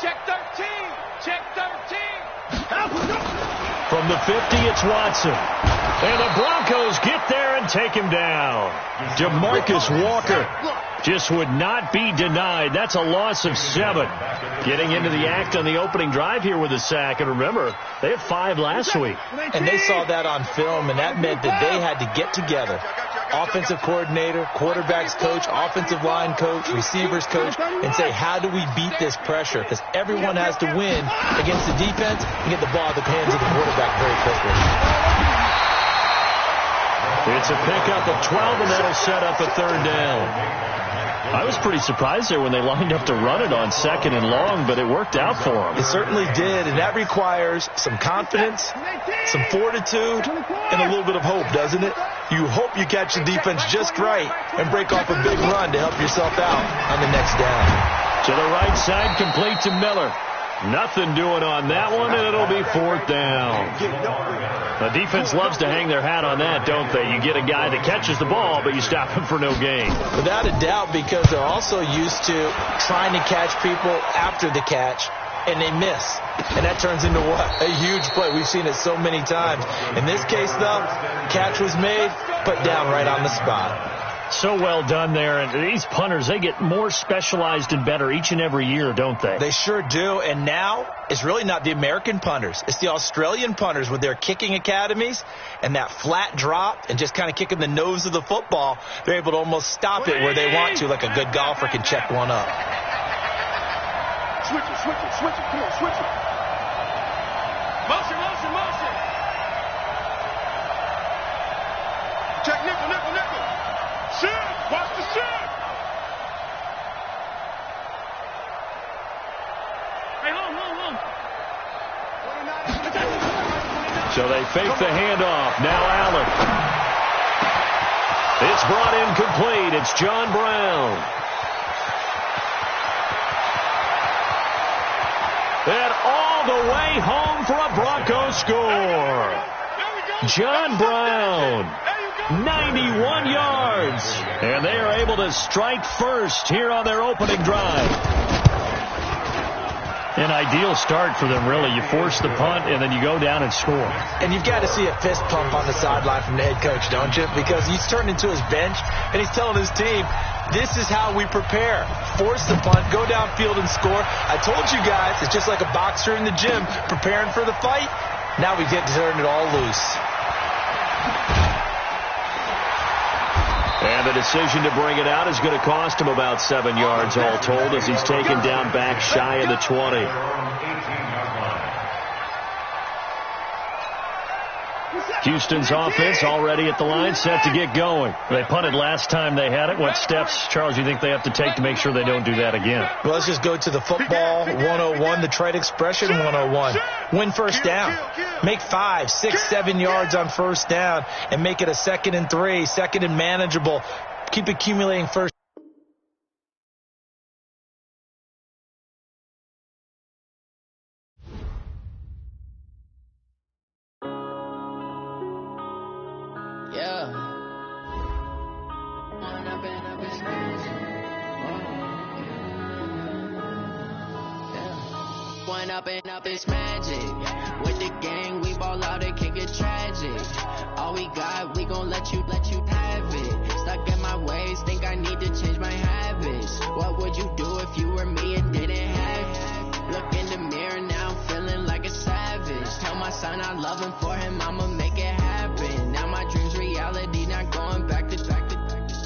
Check 13. Check 13. From the 50, it's Watson. And the Broncos get there and take him down. DeMarcus Walker just would not be denied. That's a loss of 7. Getting into the act on the opening drive here with a sack. And remember, they had 5 last week. And they saw that on film, and that meant that they had to get together. Offensive coordinator, quarterbacks coach, offensive line coach, receivers coach, and say, how do we beat this pressure? Because everyone has to win against the defense and get the ball at the hands of the quarterback very quickly. It's a pickup of 12, and that'll set up a 3rd down. I was pretty surprised there when they lined up to run it on 2nd and long, but it worked out for them. It certainly did, and that requires some confidence, some fortitude, and a little bit of hope, doesn't it? You hope you catch the defense just right and break off a big run to help yourself out on the next down. To the right side, complete to Miller. Nothing doing on that one, and it'll be 4th down. The defense loves to hang their hat on that, don't they? You get a guy that catches the ball, but you stop him for no gain. Without a doubt, because they're also used to trying to catch people after the catch, and they miss. And that turns into what? A huge play. We've seen it so many times. In this case, though, catch was made, put down right on the spot. So well done there. And these punters, they get more specialized and better each and every year, don't they? They sure do. And now it's really not the American punters. It's the Australian punters with their kicking academies and that flat drop and just kind of kicking the nose of the football. They're able to almost stop it where they want to, like a good golfer can check one up. Switch it, switch it, switch it. Come on, switch it. Motion, motion, motion. Check nickel, nickel, nickel. Shift, watch the shift. Hey, hold. So they fake the handoff. Now Allen. It's brought in complete. It's John Brown. And all the way home for a Broncos score. John Brown, 91 yards. And they are able to strike first here on their opening drive. An ideal start for them, really. You force the punt, and then you go down and score. And you've got to see a fist pump on the sideline from the head coach, don't you? Because he's turned into his bench, and he's telling his team, this is how we prepare. Force the punt, go downfield and score. I told you guys, it's just like a boxer in the gym preparing for the fight. Now we get to turn it all loose. And the decision to bring it out is going to cost him about 7 yards all told as he's taken down back shy of the 20. Houston's offense already at the line, set to get going. They punted last time they had it. What steps, Charles, you think they have to take to make sure they don't do that again? Well, let's just go to the football 101, the trade expression 101. Win first down. Make 5, 6, 7 yards on first down and make it a 2nd and 3, 2nd and manageable. Keep accumulating first. Up is magic. With the gang, we ball out, it can get tragic. All we got, we gon' let you have it. Stuck in my ways, think I need to change my habits. What would you do if you were me and didn't have it? Look in the mirror now, I'm feeling like a savage. Tell my son I love him, for him I'ma make it happen. Now my dream's reality, not going back to.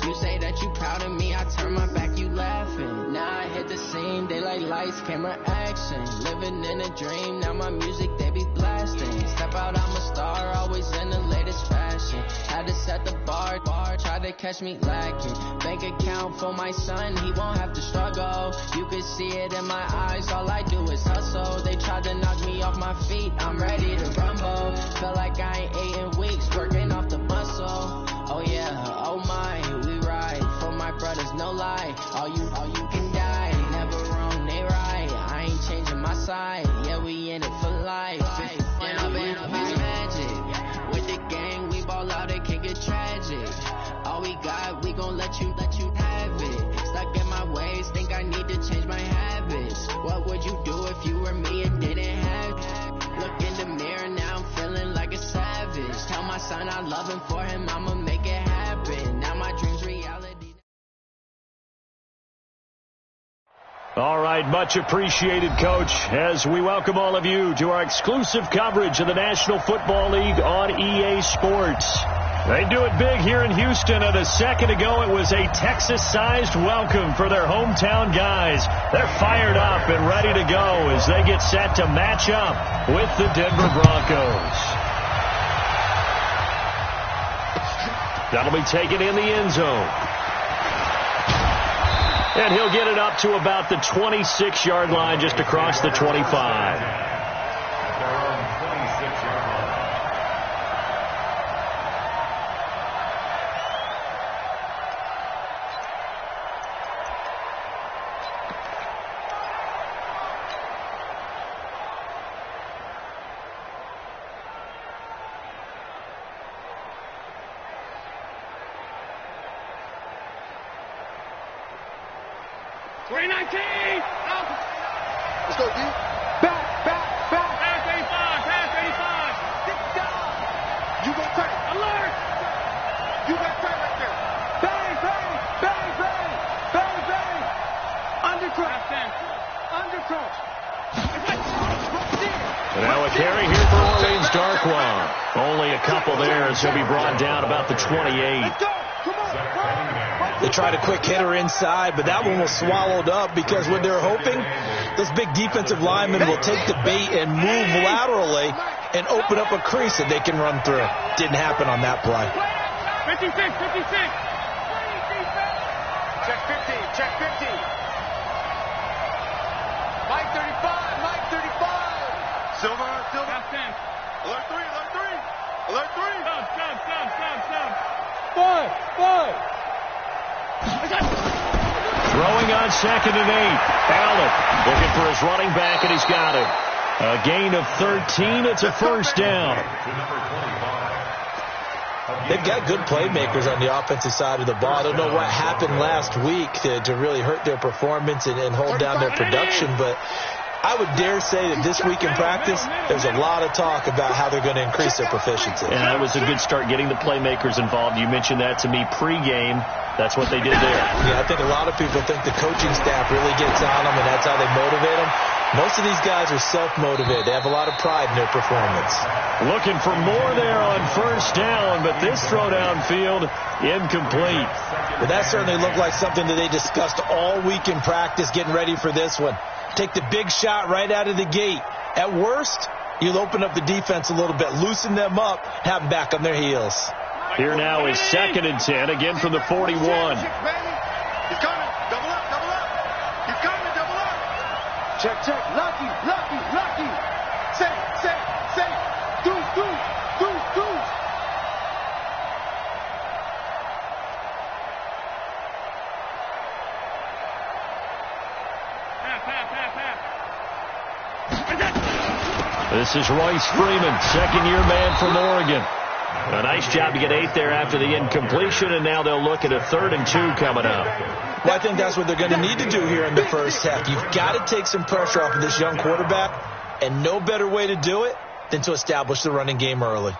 You say that you proud of me, I turn my back, you laughing. Now I hit the scene, they like lights, camera, action. Living in a dream, now my music, they be blasting. Step out, I'm a star, always in the latest fashion. Had to set the bar, try to catch me lacking. Bank account for my son, he won't have to struggle. You can see it in my eyes, all I do is hustle. They tried to knock me off my feet, I'm ready to rumble. Feel like I ain't ate in weeks, working off the muscle. Oh yeah, oh my, we ride for my brothers, no lie. All you can die, never wrong, they right. I ain't changing my side, yeah, we in it for life. Up is magic. With the gang, we ball out, it can get tragic. All we got, we gon' let you have it. Stuck in my ways, think I need to change my habits. What would you do All right, much appreciated, Coach, as we welcome all of you to our exclusive coverage of the National Football League on EA Sports. They do it big here in Houston, and a second ago it was a Texas-sized welcome for their hometown guys. They're fired up and ready to go as they get set to match up with the Denver Broncos. That'll be taken in the end zone. And he'll get it up to about the 26-yard line, just across the 25. Let's go, D. Back. Pass 85. Get down. You go tight. Alert. You got tight right there. Bang. Undercrouch. Now a carry here for Orleans Darkwa. Only a couple there as he'll be brought down about the 28. Let's go. Come on. They tried a quick hitter inside, but that one was swallowed up because what they're hoping, those big defensive linemen will take the bait and move laterally and open up a crease that they can run through. Didn't happen on that play. 56. Check 15. Mike 35. Silver. Alert 3. Stop. 5. Throwing on 2nd and 8. Allen looking for his running back, and he's got him. A gain of 13. It's a first down. They've got good playmakers on the offensive side of the ball. I don't know what happened last week to really hurt their performance and hold down their production, but I would dare say that this week in practice, there's a lot of talk about how they're going to increase their proficiency. And that was a good start getting the playmakers involved. You mentioned that to me pregame. That's what they did there. Yeah, I think a lot of people think the coaching staff really gets on them, and that's how they motivate them. Most of these guys are self-motivated. They have a lot of pride in their performance. Looking for more there on first down, but this throw downfield, incomplete. Well, that certainly looked like something that they discussed all week in practice, getting ready for this one. Take the big shot right out of the gate. At worst, you'll open up the defense a little bit, loosen them up, have them back on their heels. Here now is 2nd and 10, again from the 41. He's coming. Double up. He's coming. Double up. Check. Lucky. Say. Deuce. This is Royce Freeman, second-year man from Oregon. A nice job to get 8 there after the incompletion, and now they'll look at a 3rd and 2 coming up. Well, I think that's what they're going to need to do here in the first half. You've got to take some pressure off of this young quarterback, and no better way to do it than to establish the running game early.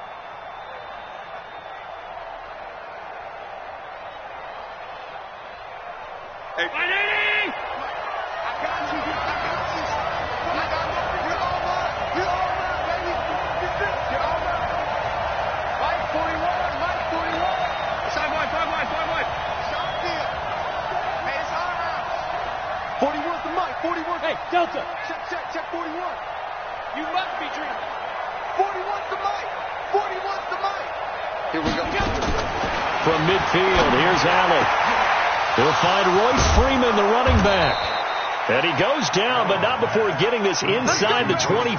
Delta. Check 41. You must be dreaming. 41's the mic. Here we go. From midfield, here's Allen. He'll find Royce Freeman, the running back. And he goes down, but not before getting this inside the 25.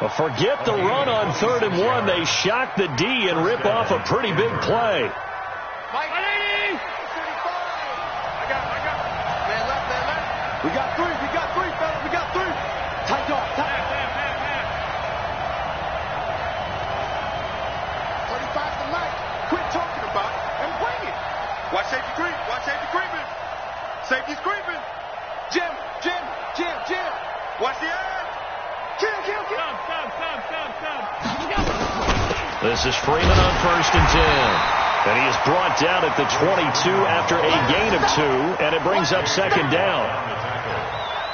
But forget the run on 3rd and 1. They shock the D and rip off a pretty big play. Mike. 35. I got. Man left. We got 3, fellas. We got 3. Tight dog. 35's the mic. Quit talking about it and bring it. Watch safety creeping. Safety's creeping. Jim. Watch the air. Kill. Stop. This is Freeman on 1st and 10. And he is brought down at the 22 after a gain of 2, and it brings up 2nd down.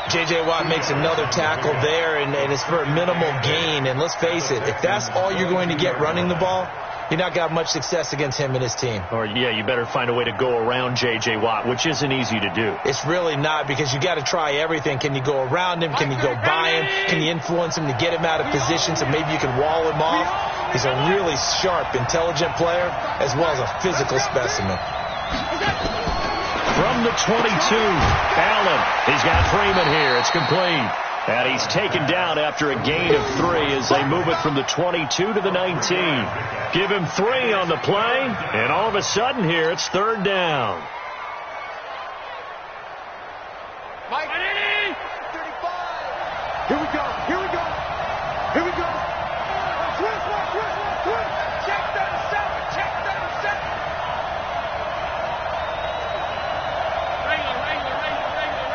J.J. Watt makes another tackle there, and it's for a minimal gain. And let's face it, if that's all you're going to get running the ball, you're not going to have much success against him and his team. Or, yeah, you better find a way to go around J.J. Watt, which isn't easy to do. It's really not, because you got to try everything. Can you go around him? Can you go by him? Can you influence him to get him out of position so maybe you can wall him off? He's a really sharp, intelligent player, as well as a physical specimen. From the 22, Allen. He's got Freeman here. It's complete. And he's taken down after a gain of 3 as they move it from the 22 to the 19. Give him 3 on the play, and all of a sudden here it's 3rd down. Mike, 35. Here we go. Here we go. Here we go. Twist. Check 37. Check 37.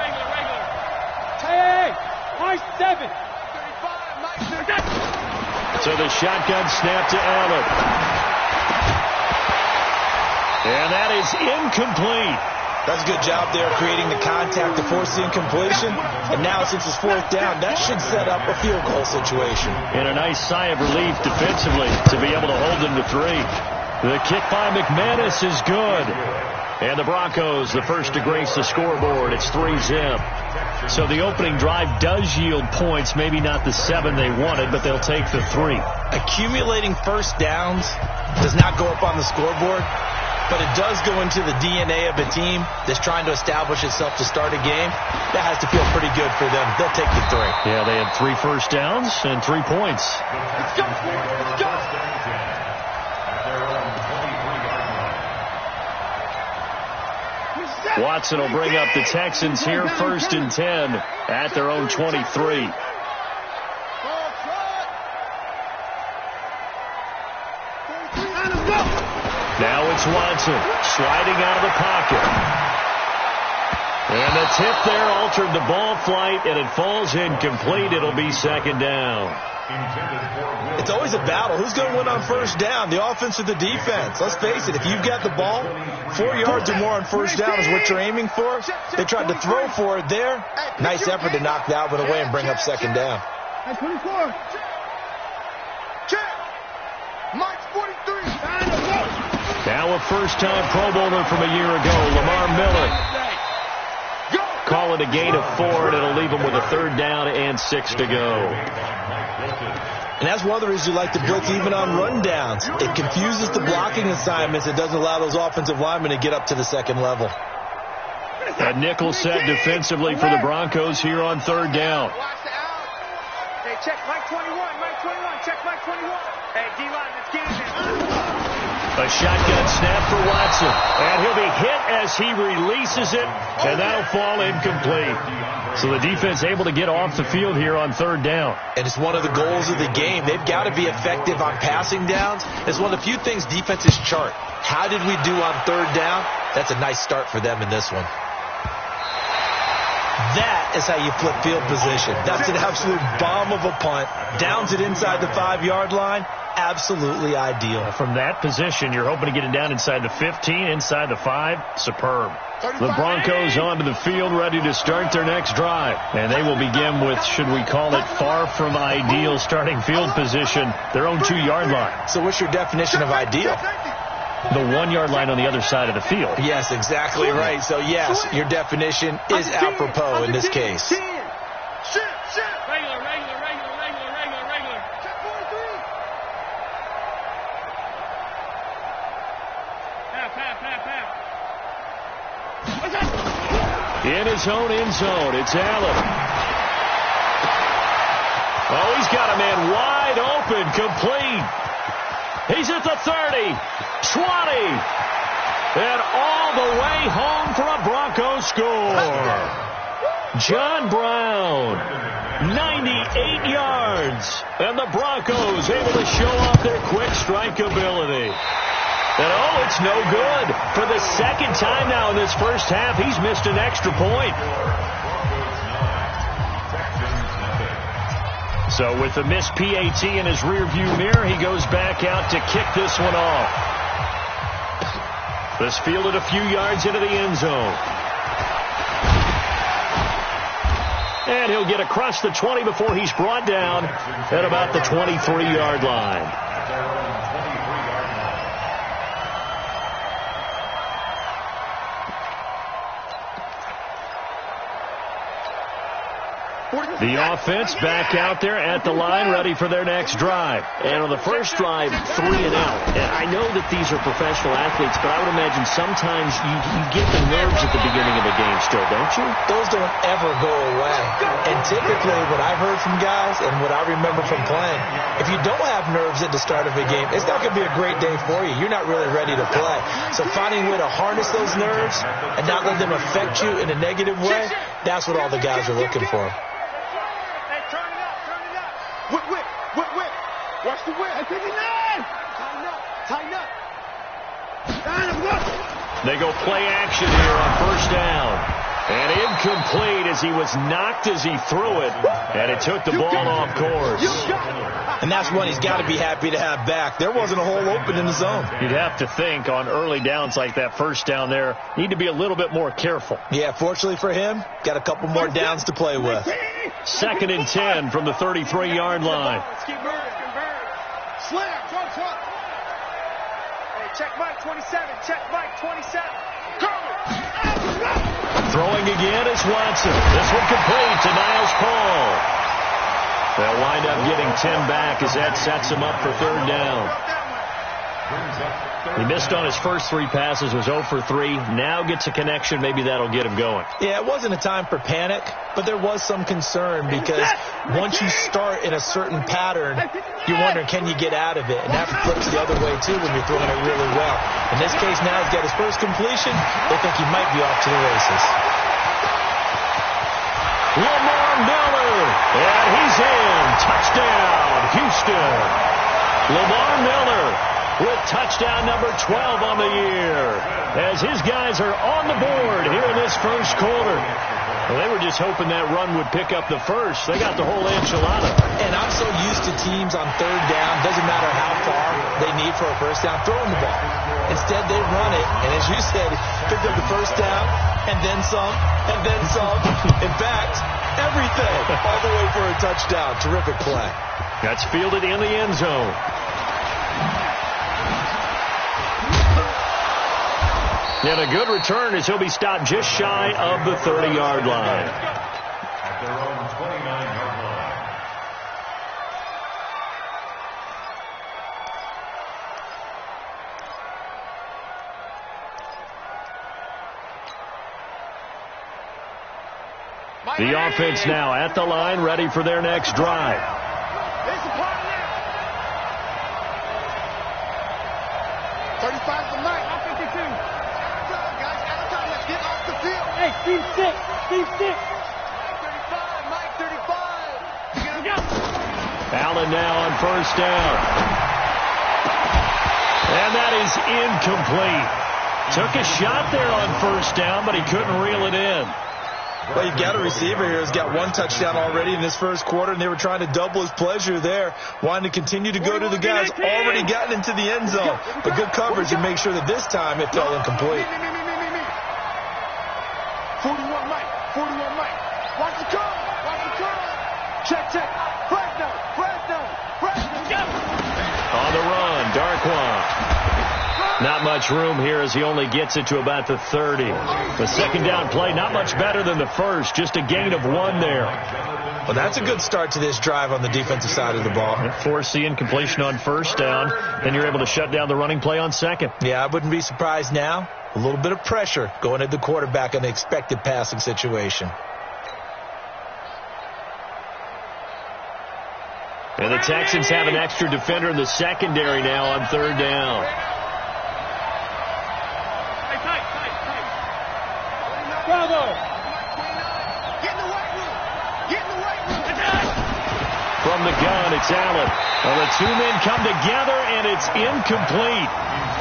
Regular. Hey, Mike 7. 35. Mike 7. So the shotgun snap to Allen. And that is incomplete. That's a good job there creating the contact to force the incompletion. And now since it's 4th down, that should set up a field goal situation. And a nice sigh of relief defensively to be able to hold them to 3. The kick by McManus is good. And the Broncos, the first to grace the scoreboard. It's 3-zip. So the opening drive does yield points, maybe not the 7 they wanted, but they'll take the 3. Accumulating first downs does not go up on the scoreboard, but it does go into the DNA of a team that's trying to establish itself to start a game. That has to feel pretty good for them. They'll take the 3. Yeah, they had 3 first downs and 3 points. Let's go. Let's go. Watson will bring up the Texans here, 1st and 10 at their own 23. Now it's Watson sliding out of the pocket. And the tip there altered the ball flight, and it falls incomplete. It'll be 2nd down. It's always a battle. Who's going to win on first down, the offense or the defense? Let's face it, if you've got the ball, 4 yards or more on first down is what you're aiming for. They tried to throw for it there. Nice effort to knock that one away and bring up 2nd down. 24. Check. Mike 43. Now a first-time Pro Bowler from a year ago, Lamar Miller. Call it a gain of 4, and it'll leave them with a 3rd down and 6 to go. And that's one of the reasons you like to blitz even on rundowns. It confuses the blocking assignments. It doesn't allow those offensive linemen to get up to the 2nd level. A nickel set defensively for the Broncos here on 3rd down. Watch the out. Hey, check Mike 21. Mike 21. Check Mike 21. Hey, D-line, let's get in there. A shotgun snap for Watson. And he'll be hit as he releases it, and that'll fall incomplete. So the defense able to get off the field here on 3rd down. And it's one of the goals of the game. They've got to be effective on passing downs. It's one of the few things defenses chart. How did we do on 3rd down? That's a nice start for them in this one. That is how you flip field position. That's an absolute bomb of a punt. Downs it inside the 5-yard line. Absolutely ideal. From that position, you're hoping to get it down inside the 15, inside the 5. Superb. The Broncos onto the field, ready to start their next drive. And they will begin with, should we call it, far from ideal starting field position, their own 2-yard line. So what's your definition of ideal? The 1-yard line on the other side of the field. Yes, exactly right. So, yes, your definition is apropos in this case. In his own end zone, it's Allen. Oh, he's got a man wide open, complete. He's at the 30, 20, and all the way home for a Broncos score. John Brown, 98 yards, and the Broncos able to show off their quick strike ability. And, oh, it's no good. For the 2nd time now in this first half, he's missed an extra point. So with the missed PAT in his rearview mirror, he goes back out to kick this one off. This fielded a few yards into the end zone. And he'll get across the 20 before he's brought down at about the 23-yard line. The offense back out there at the line, ready for their next drive. And on the first drive, 3 and out. And I know that these are professional athletes, but I would imagine sometimes you get the nerves at the beginning of a game still, don't you? Those don't ever go away. And typically what I've heard from guys and what I remember from playing, if you don't have nerves at the start of a game, it's not going to be a great day for you. You're not really ready to play. So finding a way to harness those nerves and not let them affect you in a negative way, that's what all the guys are looking for. Whip. Watch the whip. I think Tighten up. They go play action here on first down. And incomplete as he was knocked as he threw it. And it took the ball off course. And that's one he's got to be happy to have back. There wasn't a hole open in the zone. You'd have to think on early downs like that first down there, need to be a little bit more careful. Yeah, fortunately for him, got a couple more downs to play with. 2nd and 10 from the 33-yard line. Slam. Hey, check Mike 27. Throwing again is Watson. This one complete to Niles Paul. They'll wind up getting 10 back as that sets him up for 3rd down. He missed on his first 3 passes, was 0 for 3. Now gets a connection. Maybe that'll get him going. Yeah, it wasn't a time for panic, but there was some concern because once you start in a certain pattern, you're wondering, can you get out of it? And that flips the other way, too, when you're throwing it really well. In this case, now he's got his first completion. They think he might be off to the races. Lamar Miller, and he's in. Touchdown, Houston. Lamar Miller with touchdown number 12 on the year as his guys are on the board here in this first quarter. Well, they were just hoping that run would pick up the first. They got the whole enchilada. And I'm so used to teams on 3rd down, doesn't matter how far they need for a first down, throwing the ball. Instead, they run it, and as you said, picked up the first down, and then some, and then some. In fact, everything, all the way for a touchdown. Terrific play. That's fielded in the end zone. And a good return as he'll be stopped just shy of the 30-yard line. At their own 29-yard line. The offense now at the line, ready for their next drive. There's a party now. 35 to Mike. 52. Get off the field. Hey, Steve 6. Mike 35. Allen now on first down. And that is incomplete. Took a shot there on first down, but he couldn't reel it in. Well, you've got a receiver here who's got 1 touchdown already in this first quarter, and they were trying to double his pleasure there, wanting to continue to go to the guys already gotten into the end zone. But good coverage and make sure that this time it fell incomplete. 41 Mike. Watch the curl. Check. Fresno. On the run, Darkwan. Not much room here as he only gets it to about the 30. The 2nd down play, not much better than the first. Just a gain of 1 there. Well, that's a good start to this drive on the defensive side of the ball. Force the incompletion on first down. Then you're able to shut down the running play on 2nd. Yeah, I wouldn't be surprised now. A little bit of pressure going at the quarterback in the expected passing situation. And the Texans have an extra defender in the secondary now on 3rd down. From the gun, it's Allen. Well, the 2 men come together, and it's incomplete.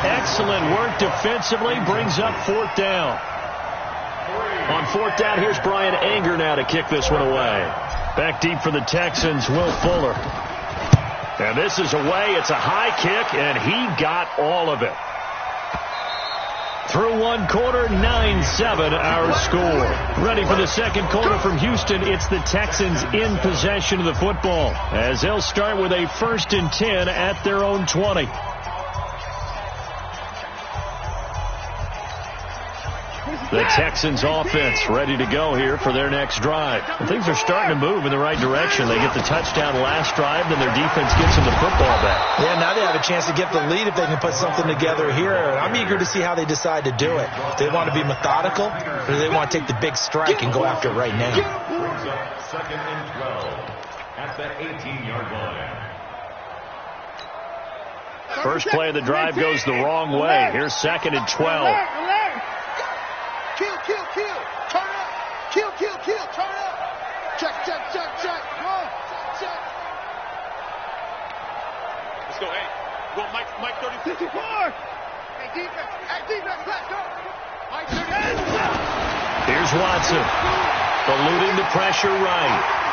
Excellent work defensively, brings up 4th down. On 4th down, here's Brian Anger now to kick this one away. Back deep for the Texans, Will Fuller. And this is away. It's a high kick, and he got all of it. Through one quarter, 9-7 our score. Ready for the second quarter from Houston. It's the Texans in possession of the football as they'll start with a 1st and 10 at their own 20. The Texans offense ready to go here for their next drive. And things are starting to move in the right direction. They get the touchdown last drive, then their defense gets them the football back. Yeah, now they have a chance to get the lead if they can put something together here. I'm eager to see how they decide to do it. Do they want to be methodical, or do they want to take the big strike and go after it right now? Brings up 2nd and 12 at the 18-yard line. First play of the drive goes the wrong way. Here's 2nd and 12. Kill. Turn up. Kill. Turn up. Check. Go. Check. Let's go. Hey. Go, Mike 36. 64. Hey, defense. Let's go. Mike 36. Here's Watson. Eluding the pressure right.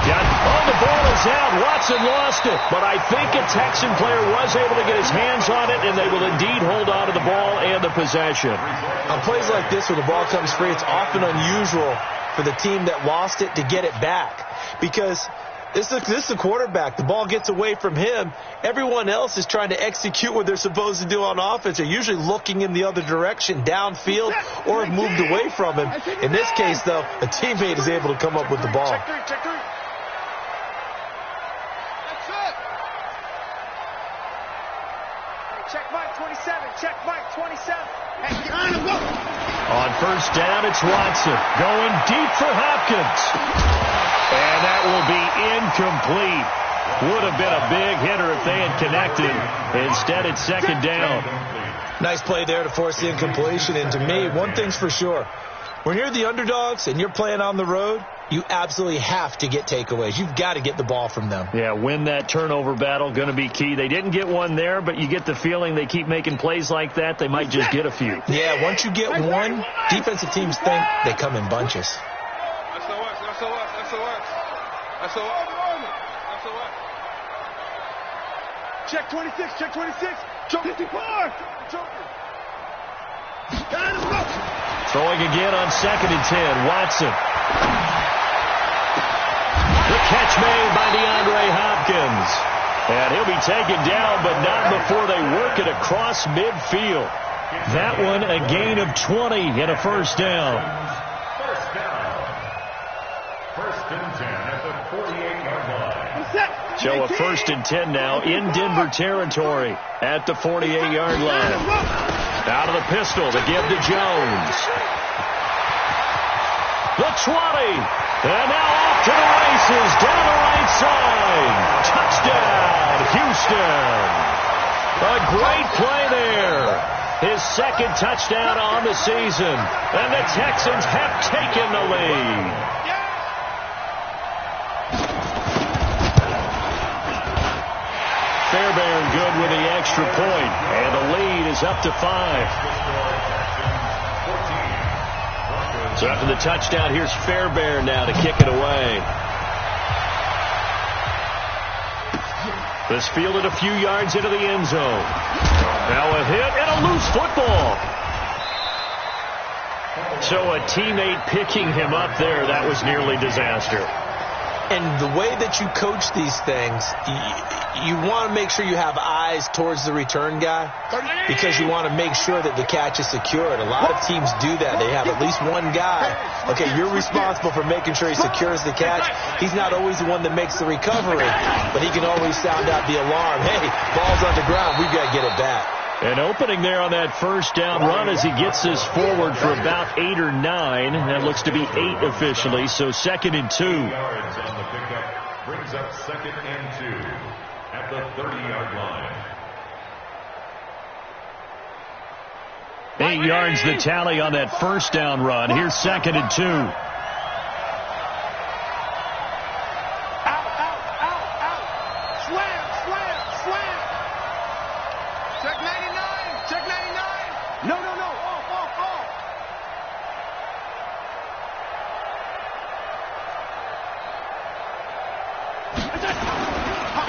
The ball is out. Watson lost it. But I think a Texan player was able to get his hands on it, and they will indeed hold on to the ball and the possession. On plays like this where the ball comes free, it's often unusual for the team that lost it to get it back. Because this is the quarterback. The ball gets away from him. Everyone else is trying to execute what they're supposed to do on offense. They're usually looking in the other direction, downfield, or have moved away from him. In this case, though, a teammate is able to come up with the ball. Check three. Check Mike 27. Check Mike 27. On first down, it's Watson going deep for Hopkins. And that will be incomplete. Would have been a big hitter if they had connected. Instead, it's 2nd down. Nice play there to force the incompletion. And to me, one thing's for sure. When you're the underdogs and you're playing on the road, you absolutely have to get takeaways. You've got to get the ball from them. Yeah, win that turnover battle, going to be key. They didn't get one there, but you get the feeling they keep making plays like that, they might just get a few. Yeah, once you get one, defensive teams think they come in bunches. Check 26. Check 26. Check 54. Throwing again on 2nd and 10. Watson. The catch made by DeAndre Hopkins. And he'll be taken down, but not before they work it across midfield. That one a gain of 20 and a 1st down. First down. 1st and 10 at the 48-yard line. Show a 1st and 10 now in Denver territory at the 48-yard line. Out of the pistol to give to Jones. The 20. And now off to the races down the right side. Touchdown, Houston. A great play there. His 2nd touchdown on the season. And the Texans have taken the lead. Fairbairn good with the extra point. And the lead is up to 5. So after the touchdown, here's Fairbairn now to kick it away. This fielded a few yards into the end zone. Now a hit and a loose football. So a teammate picking him up there, that was nearly disaster. And the way that you coach these things, you want to make sure you have eyes towards the return guy because you want to make sure that the catch is secured. A lot of teams do that. They have at least one guy. Okay, you're responsible for making sure he secures the catch. He's not always the one that makes the recovery, but he can always sound out the alarm. Hey, ball's on the ground. We've got to get it back. An opening there on that 1st down run as he gets this forward for about 8 or 9. That looks to be 8 officially, so 2nd and 2. Yards on the pickup brings up 2nd and 2 at the 30-yard line. 8 yards the tally on that 1st down run. Here's 2nd and 2.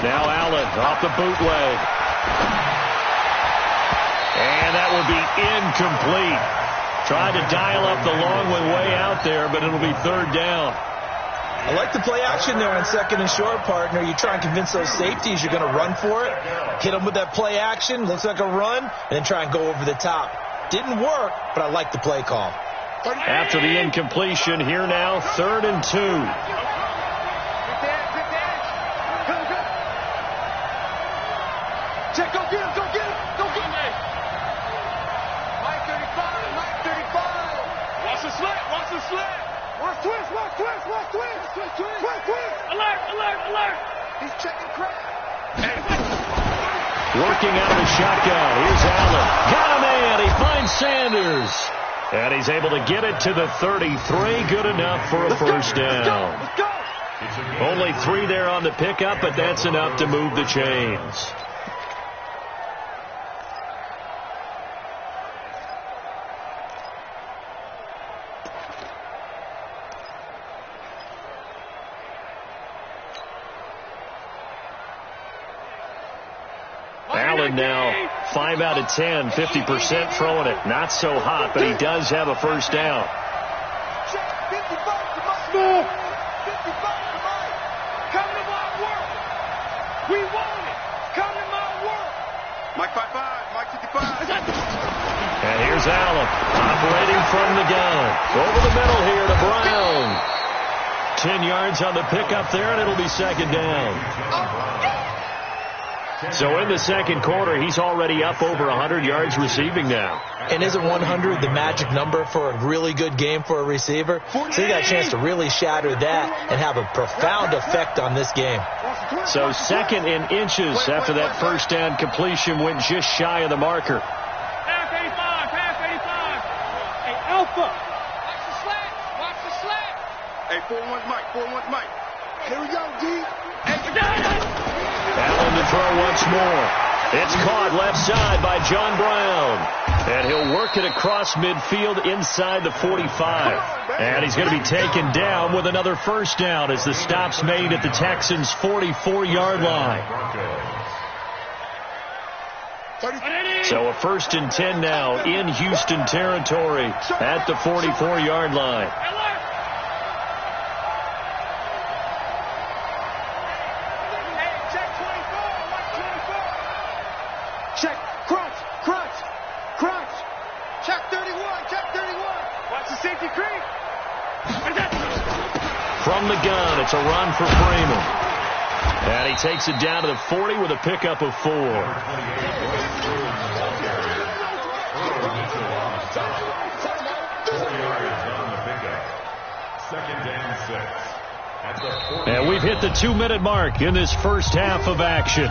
Now Allen off the bootleg. And that will be incomplete. Tried to dial up the long one way out there, but it'll be third down. I like the play action there on second and short, partner. You try and convince those safeties you're going to run for it. Hit them with that play action. Looks like a run. And then try and go over the top. Didn't work, but I like the play call. After the incompletion, here now, 3rd and 2. Check, go get him, go get him, go get him. Mike 35, Mike 35. Watch the slant, watch the slant. Watch twist, watch twist, watch twist. Twist, twist, twist, twist. Alert, alert, alert. He's checking crap. Working out of the shotgun. Here's Allen. Got a man. He finds Sanders. And he's able to get it to the 33. Good enough for a first down. Let's go. Only 3 there on the pickup, but that's enough to move the chains. Allen now 5 out of 10, 50% throwing it. Not so hot, but he does have a first down. 55 to Mike. 55 to Mike. Come to my work. We want it. Come to my work. Mike 55, Mike 55. And here's Allen operating from the gun. Over the middle here to Brown. 10 yards on the pickup there, and it'll be second down. So in the second quarter, he's already up over 100 yards receiving now. And isn't 100 the magic number for a really good game for a receiver? So he got a chance to really shatter that and have a profound effect on this game. So second in inches after that first down completion went just shy of the marker. Pass 85, pass 85. Hey, Alpha. Watch the slant, watch the slant. Hey, 4-1's Mike, 4-1's Mike. Here we go, D. Allen to throw once more. It's caught left side by John Brown. And he'll work it across midfield inside the 45. And he's going to be taken down with another first down as the stop's made at the Texans' 44-yard line. So a 1st and 10 now in Houston territory at the 44-yard line. Check, crunch, crunch, crunch. Check 31, check 31. Watch the safety creep. From the gun, it's a run for Freeman. And he takes it down to the 40 with a pickup of 4. And we've hit the 2-minute mark in this first half of action.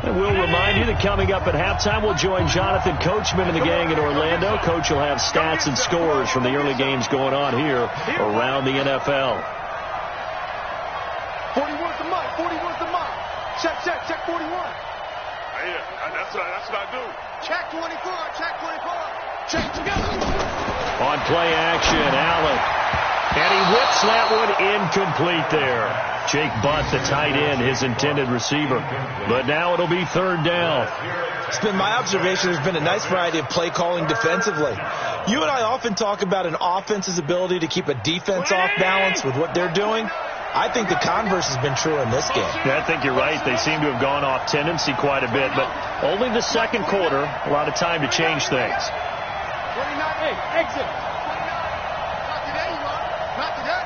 And we'll remind you that coming up at halftime, we'll join Jonathan Coachman and the gang in Orlando. Coach will have stats and scores from the early games going on here around the NFL. 41's the mark, 41's the mark. Check, check, check 41. Yeah, that's what I do. Check 24, check 24. Check together. On play action, Allen. And he whips that one incomplete there. Jake Butt, the tight end, his intended receiver. But now it'll be third down. It's been my observation there's been a nice variety of play calling defensively. You and I often talk about an offense's ability to keep a defense off balance with what they're doing. I think the converse has been true in this game. Yeah, I think you're right. They seem to have gone off tendency quite a bit, but only the second quarter, a lot of time to change things. 29, hey, exit. Not today, you are. Not today.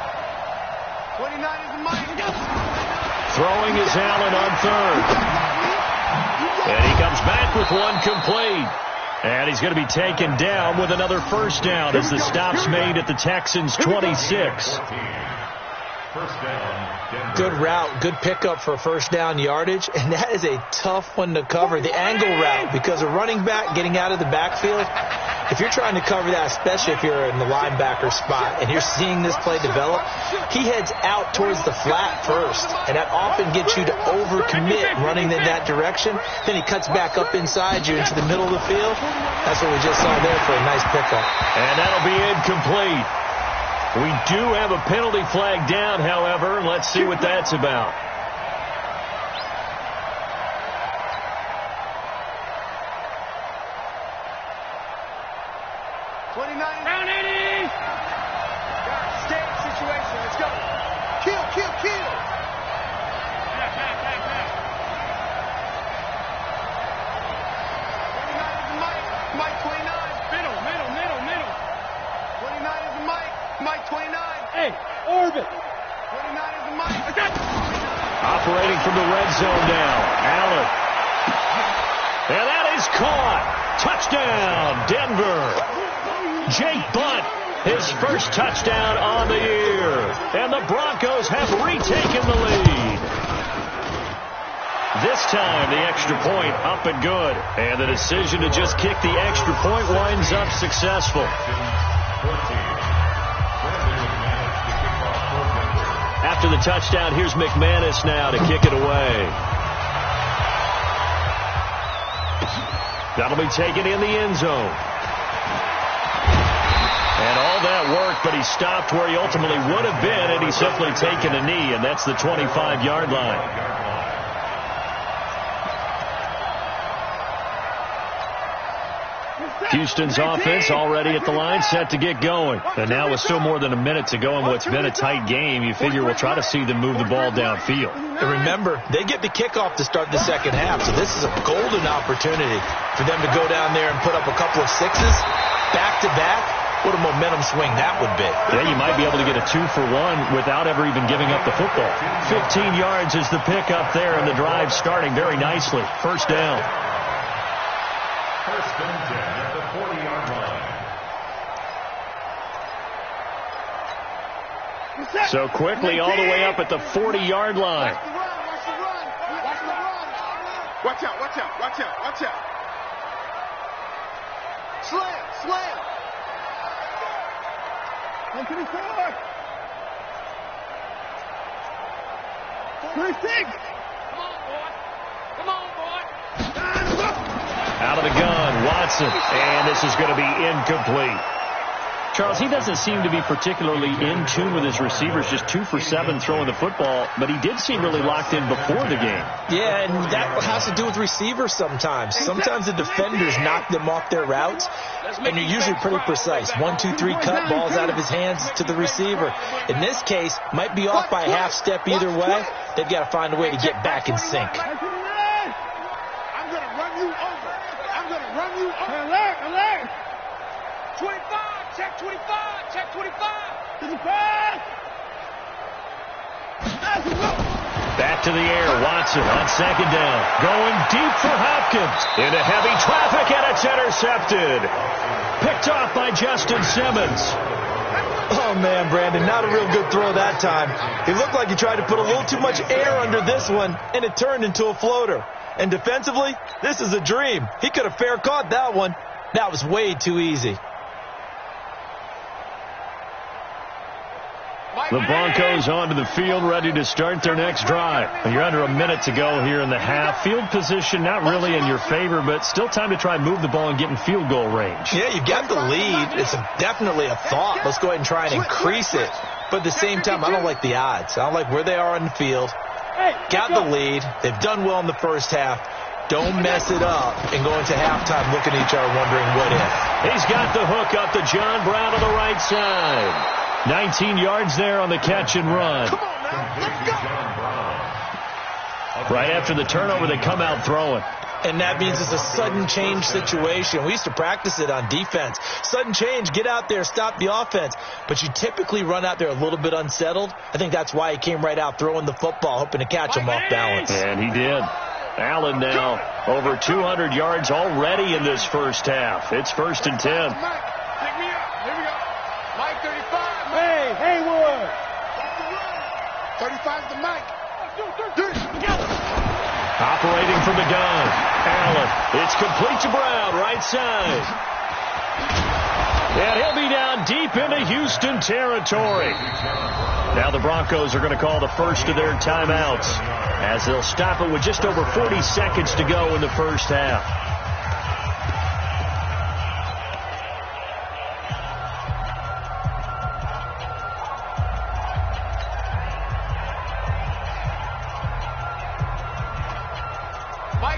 29 is the money. Throwing is Allen on third. And he comes back with one complete. And he's going to be taken down with another first down as the stop's made at the Texans' 26. Good route, good pickup for first down yardage, and that is a tough one to cover, the angle route, because a running back getting out of the backfield, if you're trying to cover that, especially if you're in the linebacker spot and you're seeing this play develop, he heads out towards the flat first, and that often gets you to overcommit running in that direction. Then he cuts back up inside you into the middle of the field. That's what we just saw there for a nice pickup. And that'll be incomplete. We do have a penalty flag down, however, and let's see what that's about. Round 80! Stage situation, let's go. Kill, kill, kill! Mike 29. Middle. 29 is the Mike 29. Hey, orbit. 29 is the Mike. Operating from the red zone now. Allen. And that is caught. Touchdown, Denver. Jake Butt, his first touchdown on the year. And the Broncos have retaken the lead. This time, the extra point up and good. And the decision to just kick the extra point winds up successful. After the touchdown, here's McManus now to kick it away. That'll be taken in the end zone. And all that work, but he stopped where he ultimately would have been, and he's simply taken a knee, and that's the 25-yard line. Houston's offense already at the line, set to get going. And now with still more than a minute to go in what's been a tight game, you figure we'll try to see them move the ball downfield. And remember, they get the kickoff to start the second half, so this is a golden opportunity for them to go down there and put up a couple of sixes back-to-back. What a momentum swing that would be. Yeah, you might be able to get a 2-for-1 without ever even giving up the football. 15 yards is the pickup there, and the drive starting very nicely. First down. First and 10 at the 40-yard line. So quickly all the way up at the 40-yard line. Watch out, watch out, watch out, watch out. Slam. 124. 26. Come on, boy. Out of the gun, Watson. And this is going to be incomplete. Charles, he doesn't seem to be particularly in tune with his receivers, just 2 for 7 throwing the football, but he did seem really locked in before the game. Yeah, and that has to do with receivers sometimes. Sometimes the defenders knock them off their routes, and you're usually pretty precise. 1, 2, 3 cut, balls out of his hands to the receiver. In this case, might be off by a half step either way. They've got to find a way to get back in sync. I'm going to run you over. Alert. 25, check 25. To the pass. Back to the air, Watson on second down. Going deep for Hopkins. Into heavy traffic, and it's intercepted. Picked off by Justin Simmons. Oh, man, Brandon, not a real good throw that time. He looked like he tried to put a little too much air under this one, and it turned into a floater. And defensively, this is a dream. He could have fair caught that one. That was way too easy. The Broncos onto the field, ready to start their next drive. And you're under a minute to go here in the half. Field position not really in your favor, but still time to try and move the ball and get in field goal range. Yeah, you've got the lead. It's definitely a thought. Let's go ahead and try and increase it. But at the same time, I don't like the odds. I don't like where they are on the field. Got the lead. They've done well in the first half. Don't mess it up and go into halftime looking at each other wondering what if. He's got the hook up to John Brown on the right side. 19 yards there on the catch and run. Come on now, let's go. Right after the turnover, they come out throwing. And that means it's a sudden change situation. We used to practice it on defense. Sudden change, get out there, stop the offense. But you typically run out there a little bit unsettled. I think that's why he came right out throwing the football, hoping to catch him off balance. And he did. Allen now over 200 yards already in this first half. It's first and 10. Mike, pick me up. Here we go. Mike 35. Hey, Haywood. 35 is the Mike. Operating from the gun. Allen. It's complete to Brown, right side. And he'll be down deep into Houston territory. Now the Broncos are going to call the first of their timeouts as they'll stop it with just over 40 seconds to go in the first half.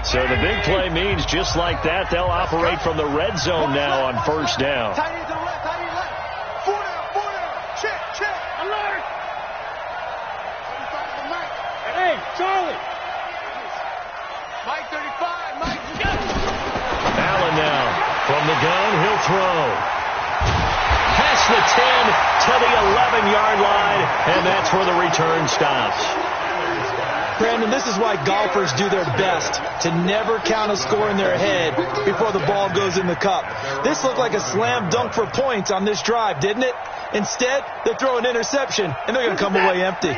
So the big play means just like that, they'll operate from the red zone now on first down. Tight end to the left, tight end left. 4 down. Check, check. Alert. 35 for Mike. Hey, Charlie. Mike 35, Mike. Go. Allen now from the gun, he'll throw. Past the 10 to the 11-yard line, and that's where the return stops. Brandon, this is why golfers do their best to never count a score in their head before the ball goes in the cup. This looked like a slam dunk for points on this drive, didn't it? Instead, they throw an interception, and they're going to come away empty.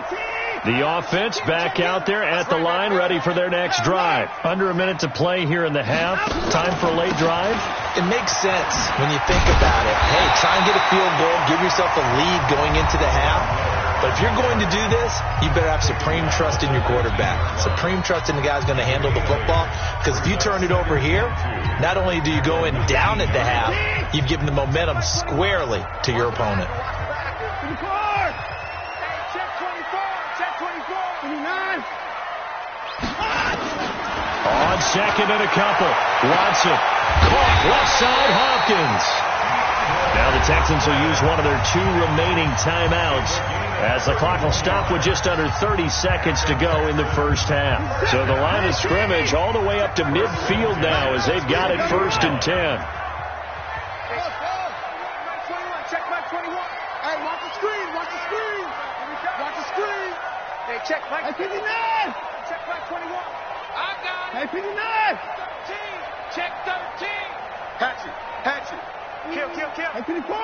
The offense back out there at the line, ready for their next drive. Under a minute to play here in the half. Time for a late drive. It makes sense when you think about it. Hey, try and get a field goal, give yourself a lead going into the half. But if you're going to do this, you better have supreme trust in your quarterback. Supreme trust in the guy who's going to handle the football. Because if you turn it over here, not only do you go in down at the half, you've given the momentum squarely to your opponent. On second and a couple. Watson. Caught left side, Hopkins. Now the Texans will use one of their 2 remaining timeouts as the clock will stop with just under 30 seconds to go in the first half. So the line of scrimmage all the way up to midfield now as they've got it first and 10. Check back 21. Hey, watch the screen, watch the screen. Watch the screen. Hey, check back 59. Check back 21. I got it. Hey, 59. 13. Check 13. Hatchet. Kill. Hey, 54.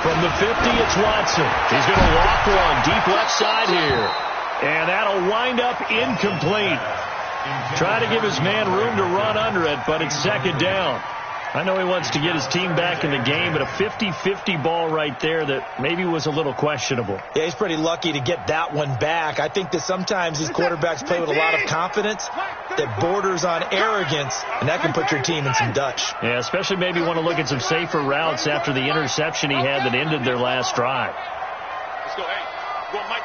From the 50, it's Watson. He's going to walk one deep left side here. And that'll wind up incomplete. Try to give his man room to run under it, but it's second down. I know he wants to get his team back in the game, but a 50-50 ball right there that maybe was a little questionable. Yeah, he's pretty lucky to get that one back. I think that sometimes these quarterbacks play with a lot of confidence that borders on arrogance, and that can put your team in some Dutch. Yeah, especially maybe want to look at some safer routes after the interception he had that ended their last drive. Let's go, hey. Go, Mike.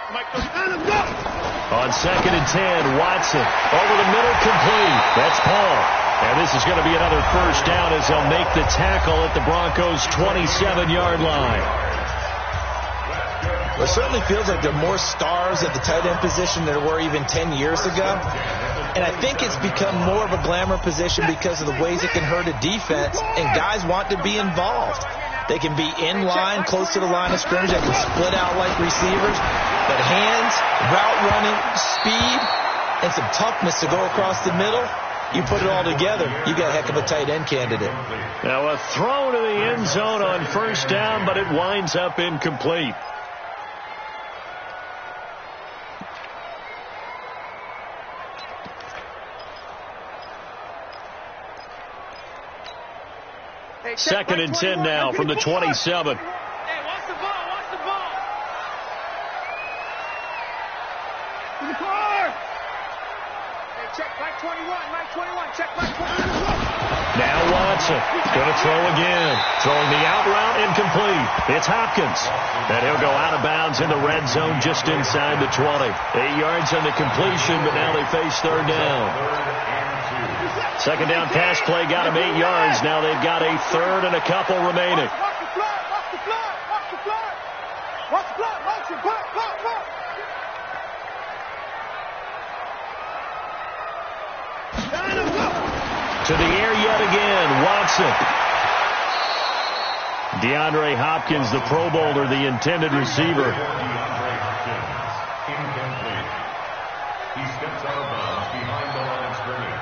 On second and 10, Watson over the middle, complete. That's Paul. And this is going to be another first down as they'll make the tackle at the Broncos' 27-yard line. Well, it certainly feels like there are more stars at the tight end position than there were even 10 years ago. And I think it's become more of a glamour position because of the ways it can hurt a defense, and guys want to be involved. They can be in line, close to the line of scrimmage. They can split out like receivers. But hands, route running, speed, and some toughness to go across the middle, you put it all together, you got a heck of a tight end candidate. Now a throw to the end zone on first down, but it winds up incomplete. Second and 10 now from the 27. Hey, watch the ball. To the car. Hey, check back 21. Mike 21. Check back 21. Now Watson going to throw again. Throwing the out route, incomplete. It's Hopkins. And he'll go out of bounds in the red zone just inside the 20. 8 yards on the completion, but now they face third down. Second down pass play got him 8 yards. Now they've got a third and a couple remaining. Watch the flat. To the air yet again, Watson. DeAndre Hopkins, the Pro Bowler, the intended receiver. Incomplete. He steps out of bounds behind the line of scrimmage.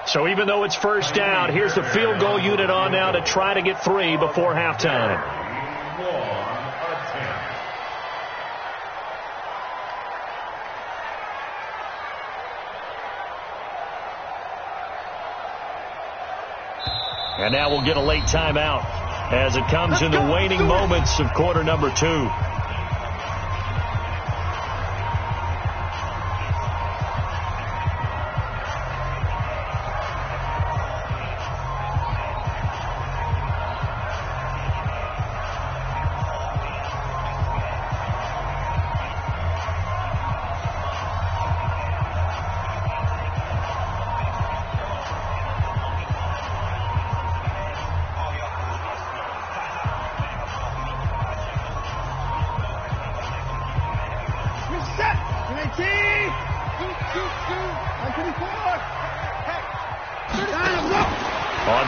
So even though it's first down, here's the field goal unit on now to try to get 3 before halftime. And now we'll get a late timeout as it comes in the waning moments of quarter number 2.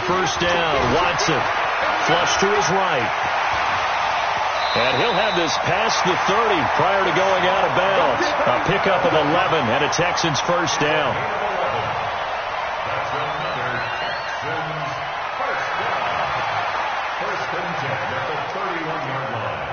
first down. Watson, flush to his right. And he'll have this past the 30 prior to going out of bounds. A pickup of 11 and a Texans first down. That's another Texans first down. First and 10 at the 31-yard line.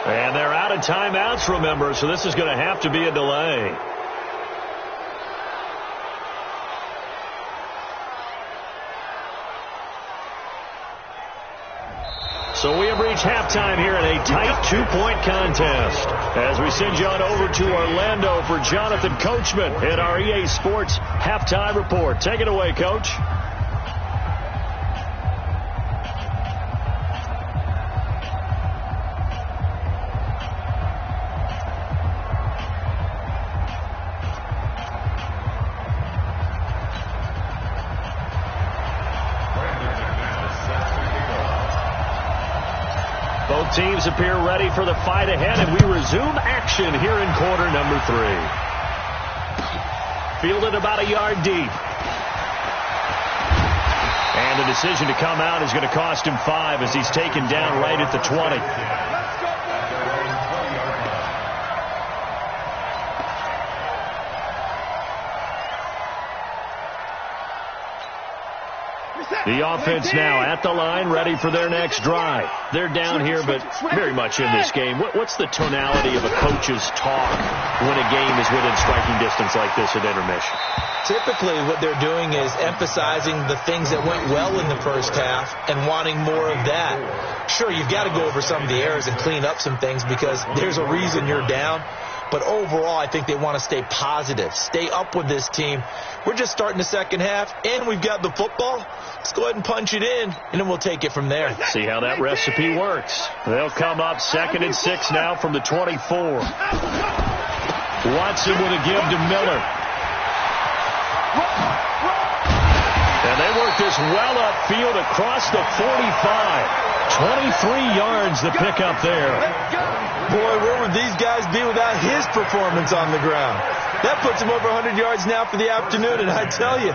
And they're out of timeouts, remember, so this is going to have to be a delay. So we have reached halftime here in a tight two-point contest. As we send you on over to Orlando for Jonathan Coachman in our EA Sports Halftime Report. Take it away, Coach. Both teams appear ready for the fight ahead, and we resume action here in quarter number 3. Fielded about a yard deep. And the decision to come out is going to cost him 5 as he's taken down right at the 20. The offense now at the line, ready for their next drive. They're down here, but very much in this game. What's the tonality of a coach's talk when a game is within striking distance like this at intermission? Typically, what they're doing is emphasizing the things that went well in the first half and wanting more of that. Sure, you've got to go over some of the errors and clean up some things because there's a reason you're down. But overall, I think they want to stay positive, stay up with this team. We're just starting the second half, and we've got the football. Let's go ahead and punch it in, and then we'll take it from there. See how that recipe works. They'll come up 2nd and 6 now from the 24. Watson with a give to Miller. And they work this well upfield across the 45. 23 yards the pickup there. Boy, where would these guys be without his performance on the ground? That puts him over 100 yards now for the afternoon, and I tell you,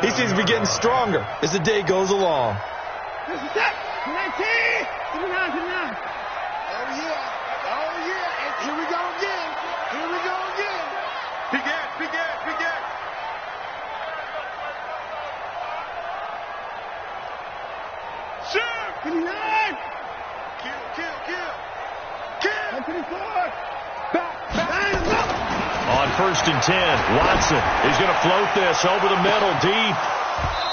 he seems to be getting stronger as the day goes along. This is it. 19. 29. Oh, yeah. And here we go again. Big ass. Shoot. 29. Kill. 24. Back. On 1st and 10, Watson is going to float this over the middle deep.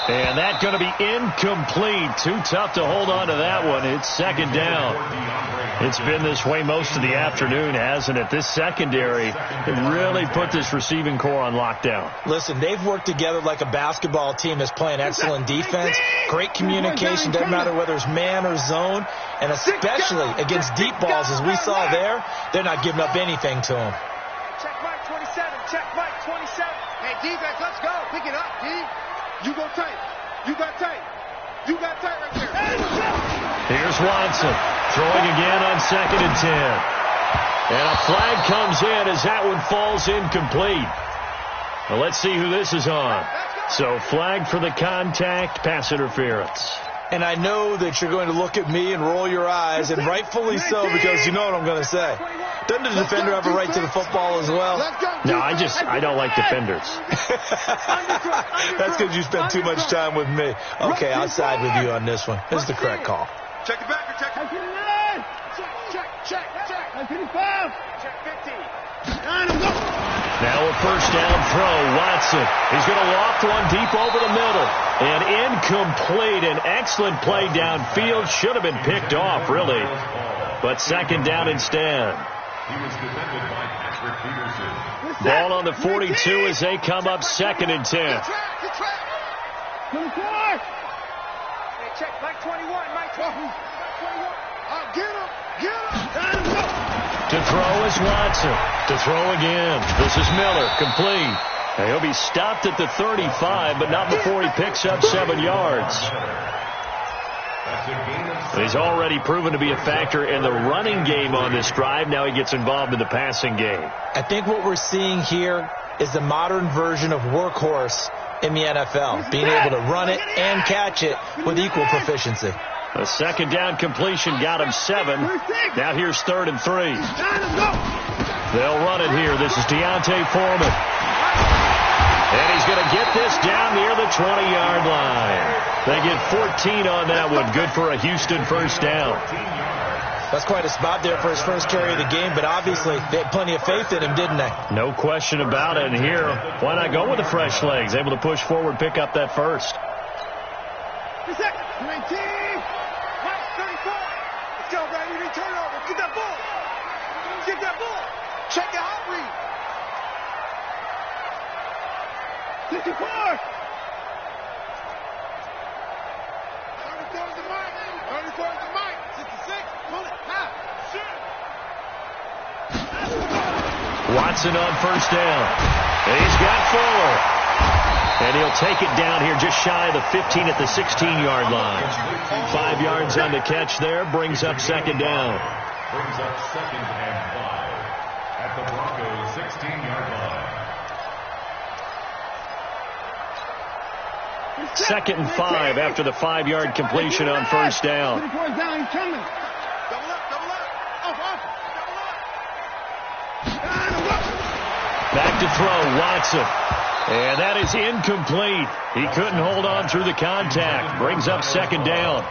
And that's going to be incomplete. Too tough to hold on to that one. It's 2nd down. It's been this way most of the afternoon, hasn't it? This secondary really put this receiving core on lockdown. Listen, they've worked together like a basketball team that's playing excellent defense. Great communication. Doesn't matter whether it's man or zone. And especially against deep balls, as we saw there, they're not giving up anything to them. Check Mike 27. Hey, defense, let's go. Pick it up, D. You go tight. You got tight right there. Here's Watson throwing again on 2nd and 10. And a flag comes in as that one falls incomplete. Well, let's see who this is on. So flag for the contact, pass interference. And I know that you're going to look at me and roll your eyes, and rightfully so, because you know what I'm going to say. Doesn't the defender have a right to the football as well? No, I don't like defenders. That's because you spend too much time with me. Okay, I'll side with you on this one. This is the correct call. Check it back. Check. 25. Check 15. Now a first down throw. Watson. He's going to loft one deep over the middle. And incomplete. An excellent play downfield. Should have been picked off, really. But 2nd down instead. He was defended by Patrick Peterson. Ball on the 42 as they come up 2nd and 10. 24. check. Mike 21, Mike 21. Get him. To throw is Watson. To throw again. This is Miller. Complete. And he'll be stopped at the 35, but not before he picks up 7 yards. He's already proven to be a factor in the running game on this drive. Now he gets involved in the passing game. I think what we're seeing here is the modern version of workhorse in the NFL, being able to run it and catch it with equal proficiency. A second down completion got him 7. Now here's 3rd and 3. They'll run it here. This is Deontay Foreman. And he's going to get this down near the 20-yard line. They get 14 on that one. Good for a Houston first down. That's quite a spot there for his first carry of the game, but obviously they had plenty of faith in him, didn't they? No question about it. And here, why not go with the fresh legs? Able to push forward, pick up that first. 2 seconds. 19. Mike 34. Let's go, Brady. Turn over. Get that ball. Get that ball. Check the hot read. 64. 34 is the Mike. 34 is the Mike. 66. Pull it. Half. Shoot. Watson on first down. And he's got Fuller. And he'll take it down here just shy of the 15 at the 16-yard line. 5 yards on the catch there. Brings up second down. Brings up 2nd and 5 at the Broncos' 16-yard line. 2nd and 5 after the 5-yard completion on first down. Double up. Back to throw, Watson. And that is incomplete. He couldn't hold on through the contact. Brings up second down.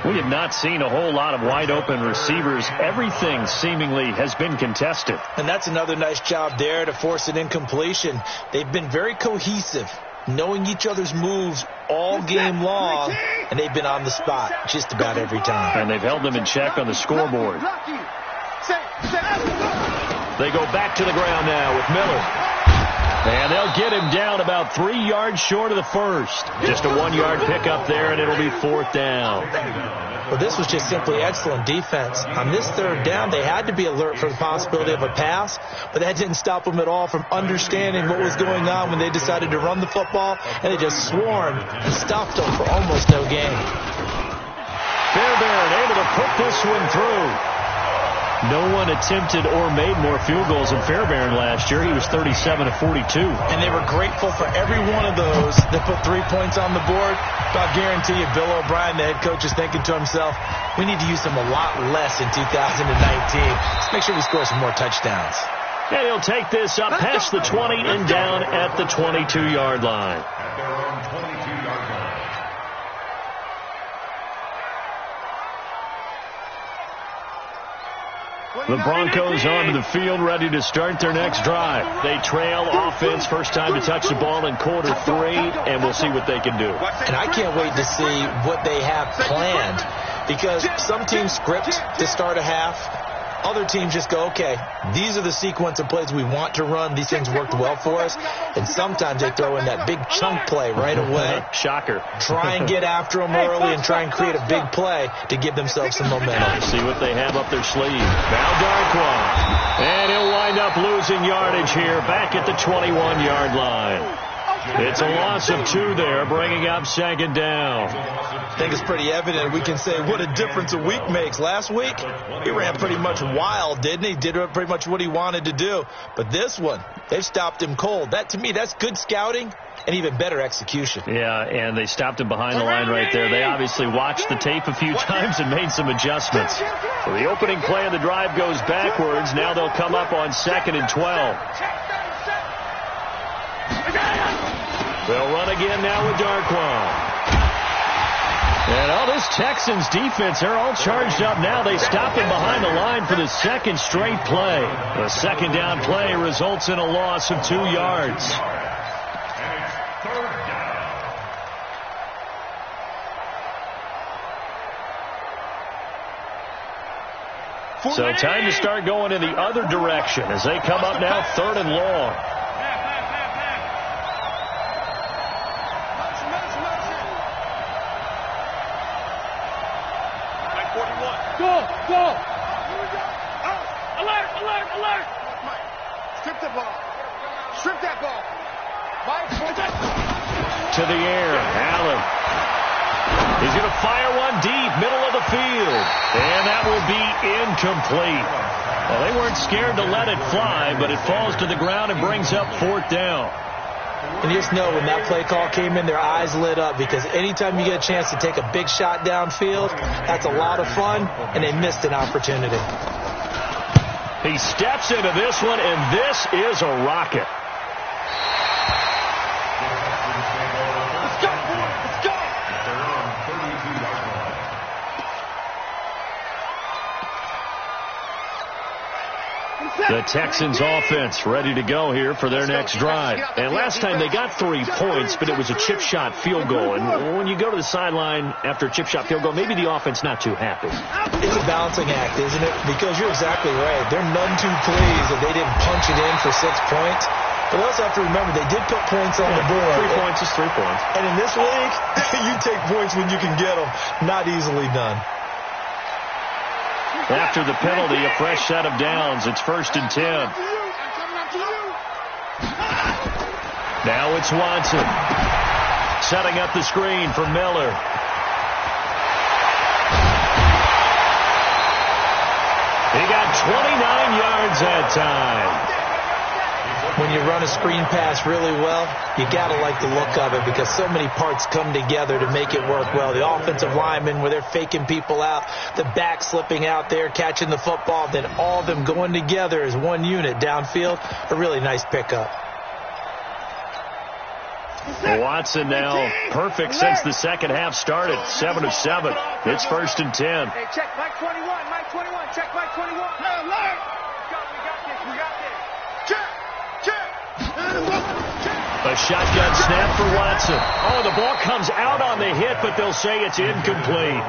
We have not seen a whole lot of wide-open receivers. Everything seemingly has been contested. And that's another nice job there to force an incompletion. They've been very cohesive, knowing each other's moves all game long, and they've been on the spot just about every time. And they've held them in check on the scoreboard. They go back to the ground now with Miller. And they'll get him down about 3 yards short of the first. Just a 1-yard pickup there, and it'll be 4th down. Well, this was just simply excellent defense. On this 3rd down, they had to be alert for the possibility of a pass, but that didn't stop them at all from understanding what was going on when they decided to run the football, and they just swarmed and stopped them for almost no gain. Fairbairn able to put this one through. No one attempted or made more field goals than Fairbairn last year. He was 37 of 42. And they were grateful for every one of those that put 3 points on the board. But I'll guarantee you, Bill O'Brien, the head coach, is thinking to himself, we need to use them a lot less in 2019. Let's make sure we score some more touchdowns. And he'll take this up past the 20 and down at the 22-yard line. At their own 22-yard line. The Broncos onto the field, ready to start their next drive. They trail offense, first time to touch the ball in quarter 3, and we'll see what they can do. And I can't wait to see what they have planned, because some teams script to start a half. Other teams just go, okay, these are the sequence of plays we want to run. These things worked well for us. And sometimes they throw in that big chunk play right away. Shocker. Try and get after them early and try and create a big play to give themselves some momentum. See what they have up their sleeve. Now Darkwa. And he'll wind up losing yardage here back at the 21-yard line. It's a loss of 2 there, bringing up second down. I think it's pretty evident. We can say what a difference a week makes. Last week, he ran pretty much wild, didn't he? Did pretty much what he wanted to do. But this one, they've stopped him cold. That, to me, that's good scouting and even better execution. Yeah, and they stopped him behind the line right there. They obviously watched the tape a few times and made some adjustments. So the opening play of the drive goes backwards. Now they'll come up on 2nd and 12. They'll run again now with Darkwa. And all this Texans defense, they're all charged up now. They stop him behind the line for the second straight play. The second down play results in a loss of 2 yards. So time to start going in the other direction as they come up now 3rd and long. Go. Alert. Strip the ball. Strip that ball. To the air, Allen. He's going to fire one deep, middle of the field. And that will be incomplete. Well, they weren't scared to let it fly, but it falls to the ground and brings up 4th down. And you just know when that play call came in, their eyes lit up, because anytime you get a chance to take a big shot downfield, that's a lot of fun, and they missed an opportunity. He steps into this one, and this is a rocket. Let's go, boy. Let's go. The Texans offense ready to go here for their next drive. And last time they got 3 points, but it was a chip shot field goal. And when you go to the sideline after a chip shot field goal, maybe the offense not too happy. It's a balancing act, isn't it? Because you're exactly right. They're none too pleased that they didn't punch it in for 6 points. But we also have to remember they did put points on the board. 3 points is 3 points. And in this league, you take points when you can get them. Not easily done. After the penalty, a fresh set of downs. It's 1st and 10. Now it's Watson. Setting up the screen for Miller. He got 29 yards that time. When you run a screen pass really well, you got to like the look of it, because so many parts come together to make it work well. The offensive linemen, where they're faking people out, the back slipping out there, catching the football, then all of them going together as one unit downfield. A really nice pickup. Watson now perfect since the second half started. 7 of 7. It's 1st and 10. Hey, check Mike 21. Mike 21. Check Mike 21. Hey, alert! We got this. Check. A shotgun snap for Watson. Oh, the ball comes out on the hit, but they'll say it's incomplete.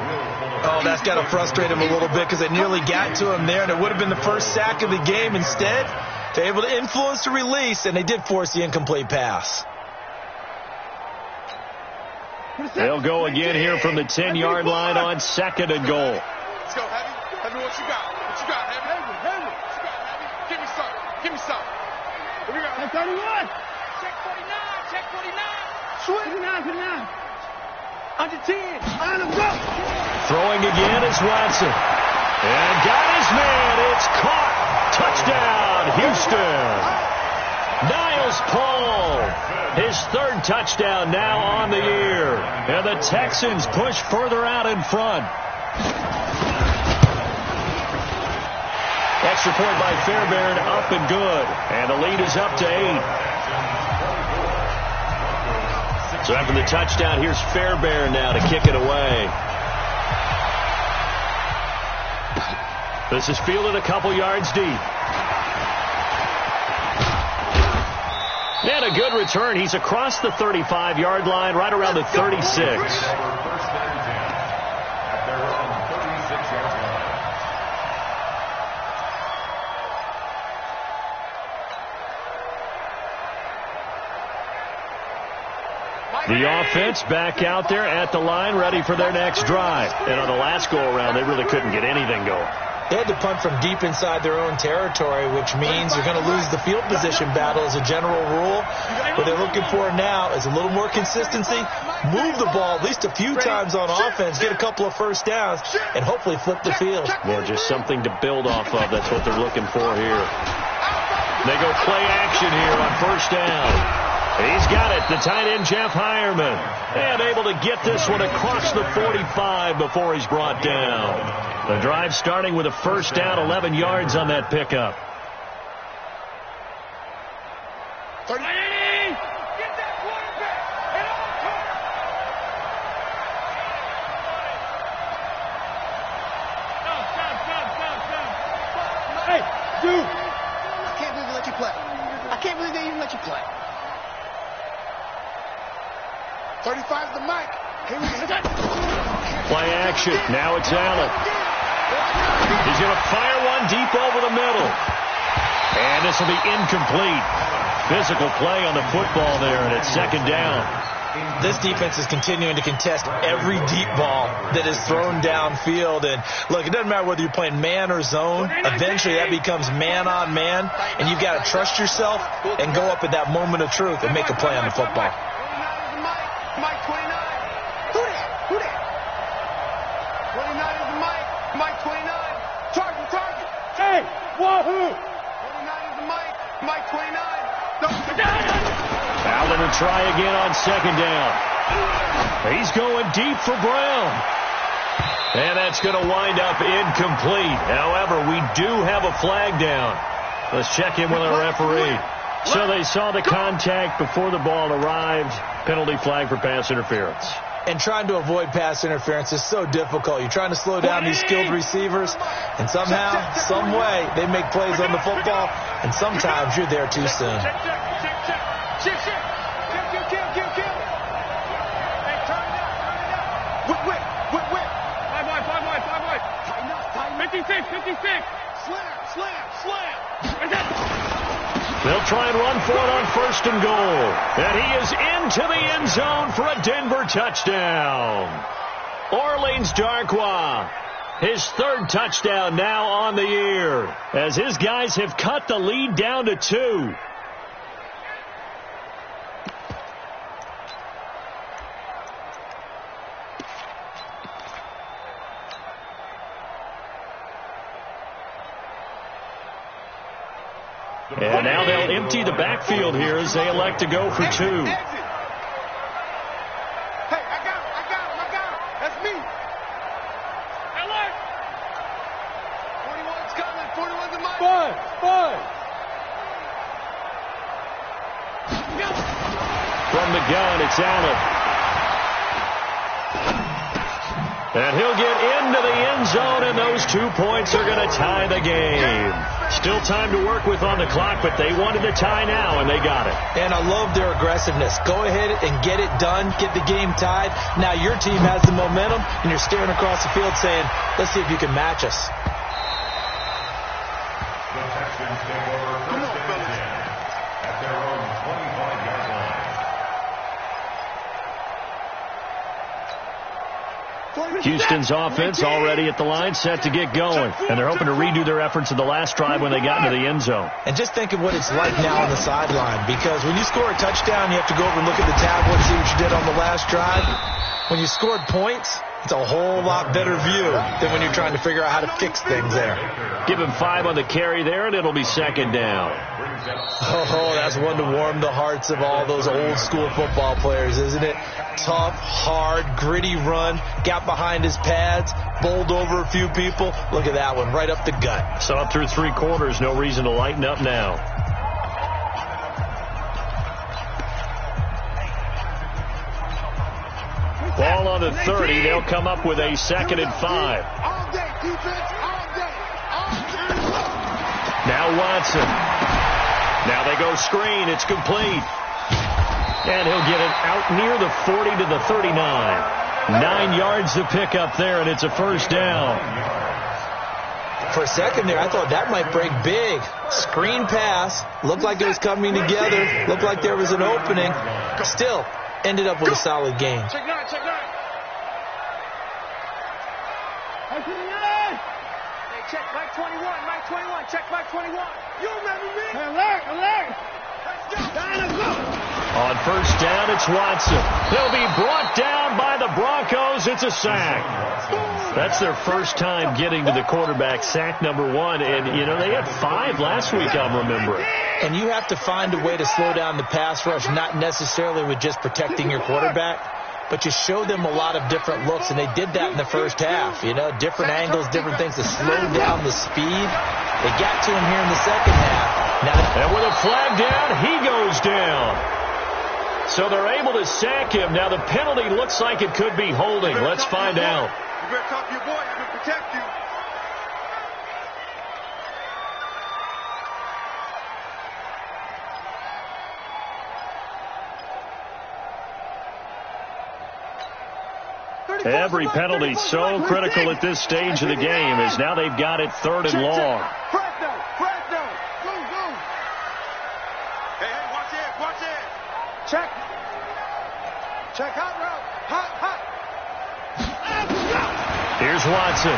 Oh, that's got to frustrate him a little bit, because they nearly got to him there, and it would have been the first sack of the game. Instead, they're able to influence the release, and they did force the incomplete pass. They'll go again here from the 10-yard line on 2nd and goal. Let's go, Heavy. Heavy, what you got? What you got, Heavy? Heavy. What you got, Heavy? Give me some. Here we go. 31. Check 49. Check 49. Sweet. 49. Under 10. Throwing again is Watson. And got his man. It's caught. Touchdown, Houston. Niles Paul. His 3rd touchdown now on the year. And the Texans push further out in front. Extra point by Fairbairn, up and good. And the lead is up to 8. So after the touchdown, here's Fairbairn now to kick it away. This is fielded a couple yards deep. And a good return. He's across the 35-yard line, right around the 36. The offense back out there at the line, ready for their next drive. And on the last go-around, they really couldn't get anything going. They had to punt from deep inside their own territory, which means you're going to lose the field position battle as a general rule. What they're looking for now is a little more consistency, move the ball at least a few times on offense, get a couple of first downs, and hopefully flip the field. Yeah, just something to build off of. That's what they're looking for here. They go play action here on 1st down. He's got it, the tight end, Jeff Hireman. And able to get this one across the 45 before he's brought down. The drive starting with a 1st down, 11 yards on that pickup. 30. Get that quarterback. Stop. Hey, dude. I can't believe they let you play. I can't believe they even let you play. 35 the mic. Play action. Now it's Allen. He's going to fire one deep over the middle. And this will be incomplete. Physical play on the football there, and it's 2nd down. This defense is continuing to contest every deep ball that is thrown downfield. And, look, it doesn't matter whether you're playing man or zone. Eventually that becomes man on man, and you've got to trust yourself and go up at that moment of truth and make a play on the football. Mike 29. Who that? 29 is the Mike. Mike 29. Target. Hey, wahoo! 29 is the Mike. Mike 29. Allen to try again on second down. He's going deep for Brown. And that's going to wind up incomplete. However, we do have a flag down. Let's check in with our referee. So they saw the contact before the ball arrived. Penalty flag for pass interference. And trying to avoid pass interference is so difficult. You're trying to slow down these skilled receivers, and somehow, some way, they make plays on the football, and sometimes you're there too soon. Kill. Hey, turn it up. Whip. 5 wide. Tighten up. 56. Slam. They'll try and run for it on first and goal. And he is into the end zone for a Denver touchdown. Orleans Darkwa, his third touchdown now on the year, as his guys have cut the lead down to 2. And now they'll empty the backfield here as they elect to go for 2. Hey, I got him. That's me. LA. 41's coming. 41's in my... Five. From the gun, it's Allen. And he'll get into the end zone, and those 2 points are going to tie the game. Still time to work with on the clock, but they wanted the tie now, and they got it. And I love their aggressiveness. Go ahead and get it done. Get the game tied. Now your team has the momentum, and you're staring across the field saying, let's see if you can match us. The Texans take over first and 10 at their own 25-yard line. Houston's offense already at the line, set to get going. And they're hoping to redo their efforts in the last drive when they got into the end zone. And just think of what it's like now on the sideline, because when you score a touchdown, you have to go over and look at the tablet, see what you did on the last drive. When you scored points, it's a whole lot better view than when you're trying to figure out how to fix things there. Give him 5 on the carry there, and it'll be second down. Oh, that's one to warm the hearts of all those old school football players, isn't it? Tough, hard, gritty run, got behind his pads, bowled over a few people. Look at that one, right up the gut. So up through 3 quarters, no reason to lighten up now. Ball on the 30. They'll come up with a 2nd and 5. All day, defense, all day. Now Watson. Now they go screen. It's complete. And he'll get it out near the 40 to the 39. 9 yards to pick up there, and it's a first down. For a second there, I thought that might break big. Screen pass. Looked like it was coming together. Looked like there was an opening. Still ended up with a solid gain. Check 9. Hey, check Mike 21. Check Mike 21. You remember me? Alert. Let's go. On first down, it's Watson. He'll be brought down by the Broncos. It's a sack. That's their first time getting to the quarterback, sack number 1. And, they had 5 last week, I'm remembering. And you have to find a way to slow down the pass rush, not necessarily with just protecting your quarterback, but you show them a lot of different looks, and they did that in the first half. Different angles, different things to slow down the speed. They got to him here in the second half. And with a flag down, he goes down. So they're able to sack him. Now the penalty looks like it could be holding. Let's find out. You better talk to your boy. He can protect you. Every penalty so critical at this stage of the game, as now they've got it 3rd and long. Fresno. Go. Hey, watch it. Check. Check hot route. Hot. Here's Watson.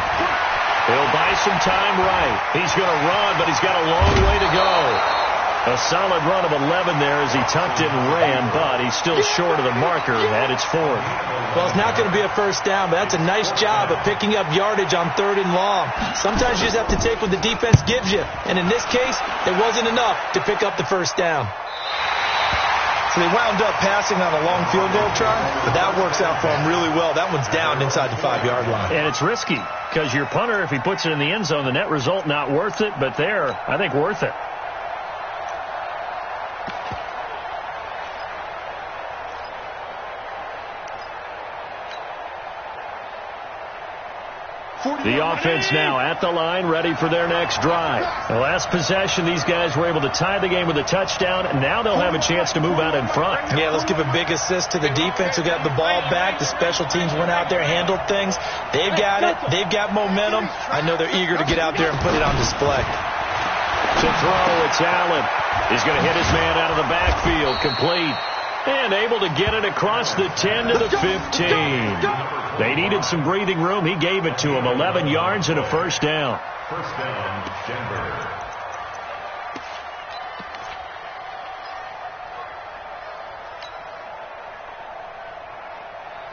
He'll buy some time right. He's going to run, but he's got a long way to go. A solid run of 11 there as he tucked it and ran, but he's still short of the marker at its 4th. Well, it's not going to be a first down, but that's a nice job of picking up yardage on 3rd and long. Sometimes you just have to take what the defense gives you, and in this case, it wasn't enough to pick up the first down. So they wound up passing on a long field goal try, but that works out for them really well. That one's down inside the 5-yard line. And it's risky because your punter, if he puts it in the end zone, the net result not worth it, but there, I think worth it. The offense now at the line, ready for their next drive. The last possession, these guys were able to tie the game with a touchdown, and now they'll have a chance to move out in front. Yeah, let's give a big assist to the defense who got the ball back. The special teams went out there, handled things. They've got it. They've got momentum. I know they're eager to get out there and put it on display. To throw, it's Allen. He's going to hit his man out of the backfield, complete. And able to get it across the 10 to the 15. They needed some breathing room. He gave it to him. 11 yards and a first down. First down, Denver.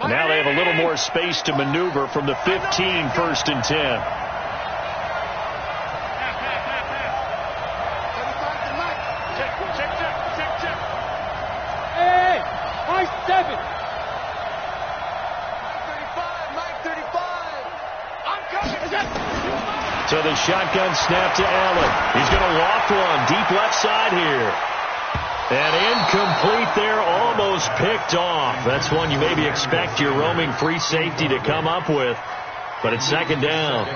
Now they have a little more space to maneuver from the 15, 1st and 10. So the shotgun snap to Allen. He's going to loft one deep left side here. And incomplete there, almost picked off. That's one you maybe expect your roaming free safety to come up with. But it's 2nd down.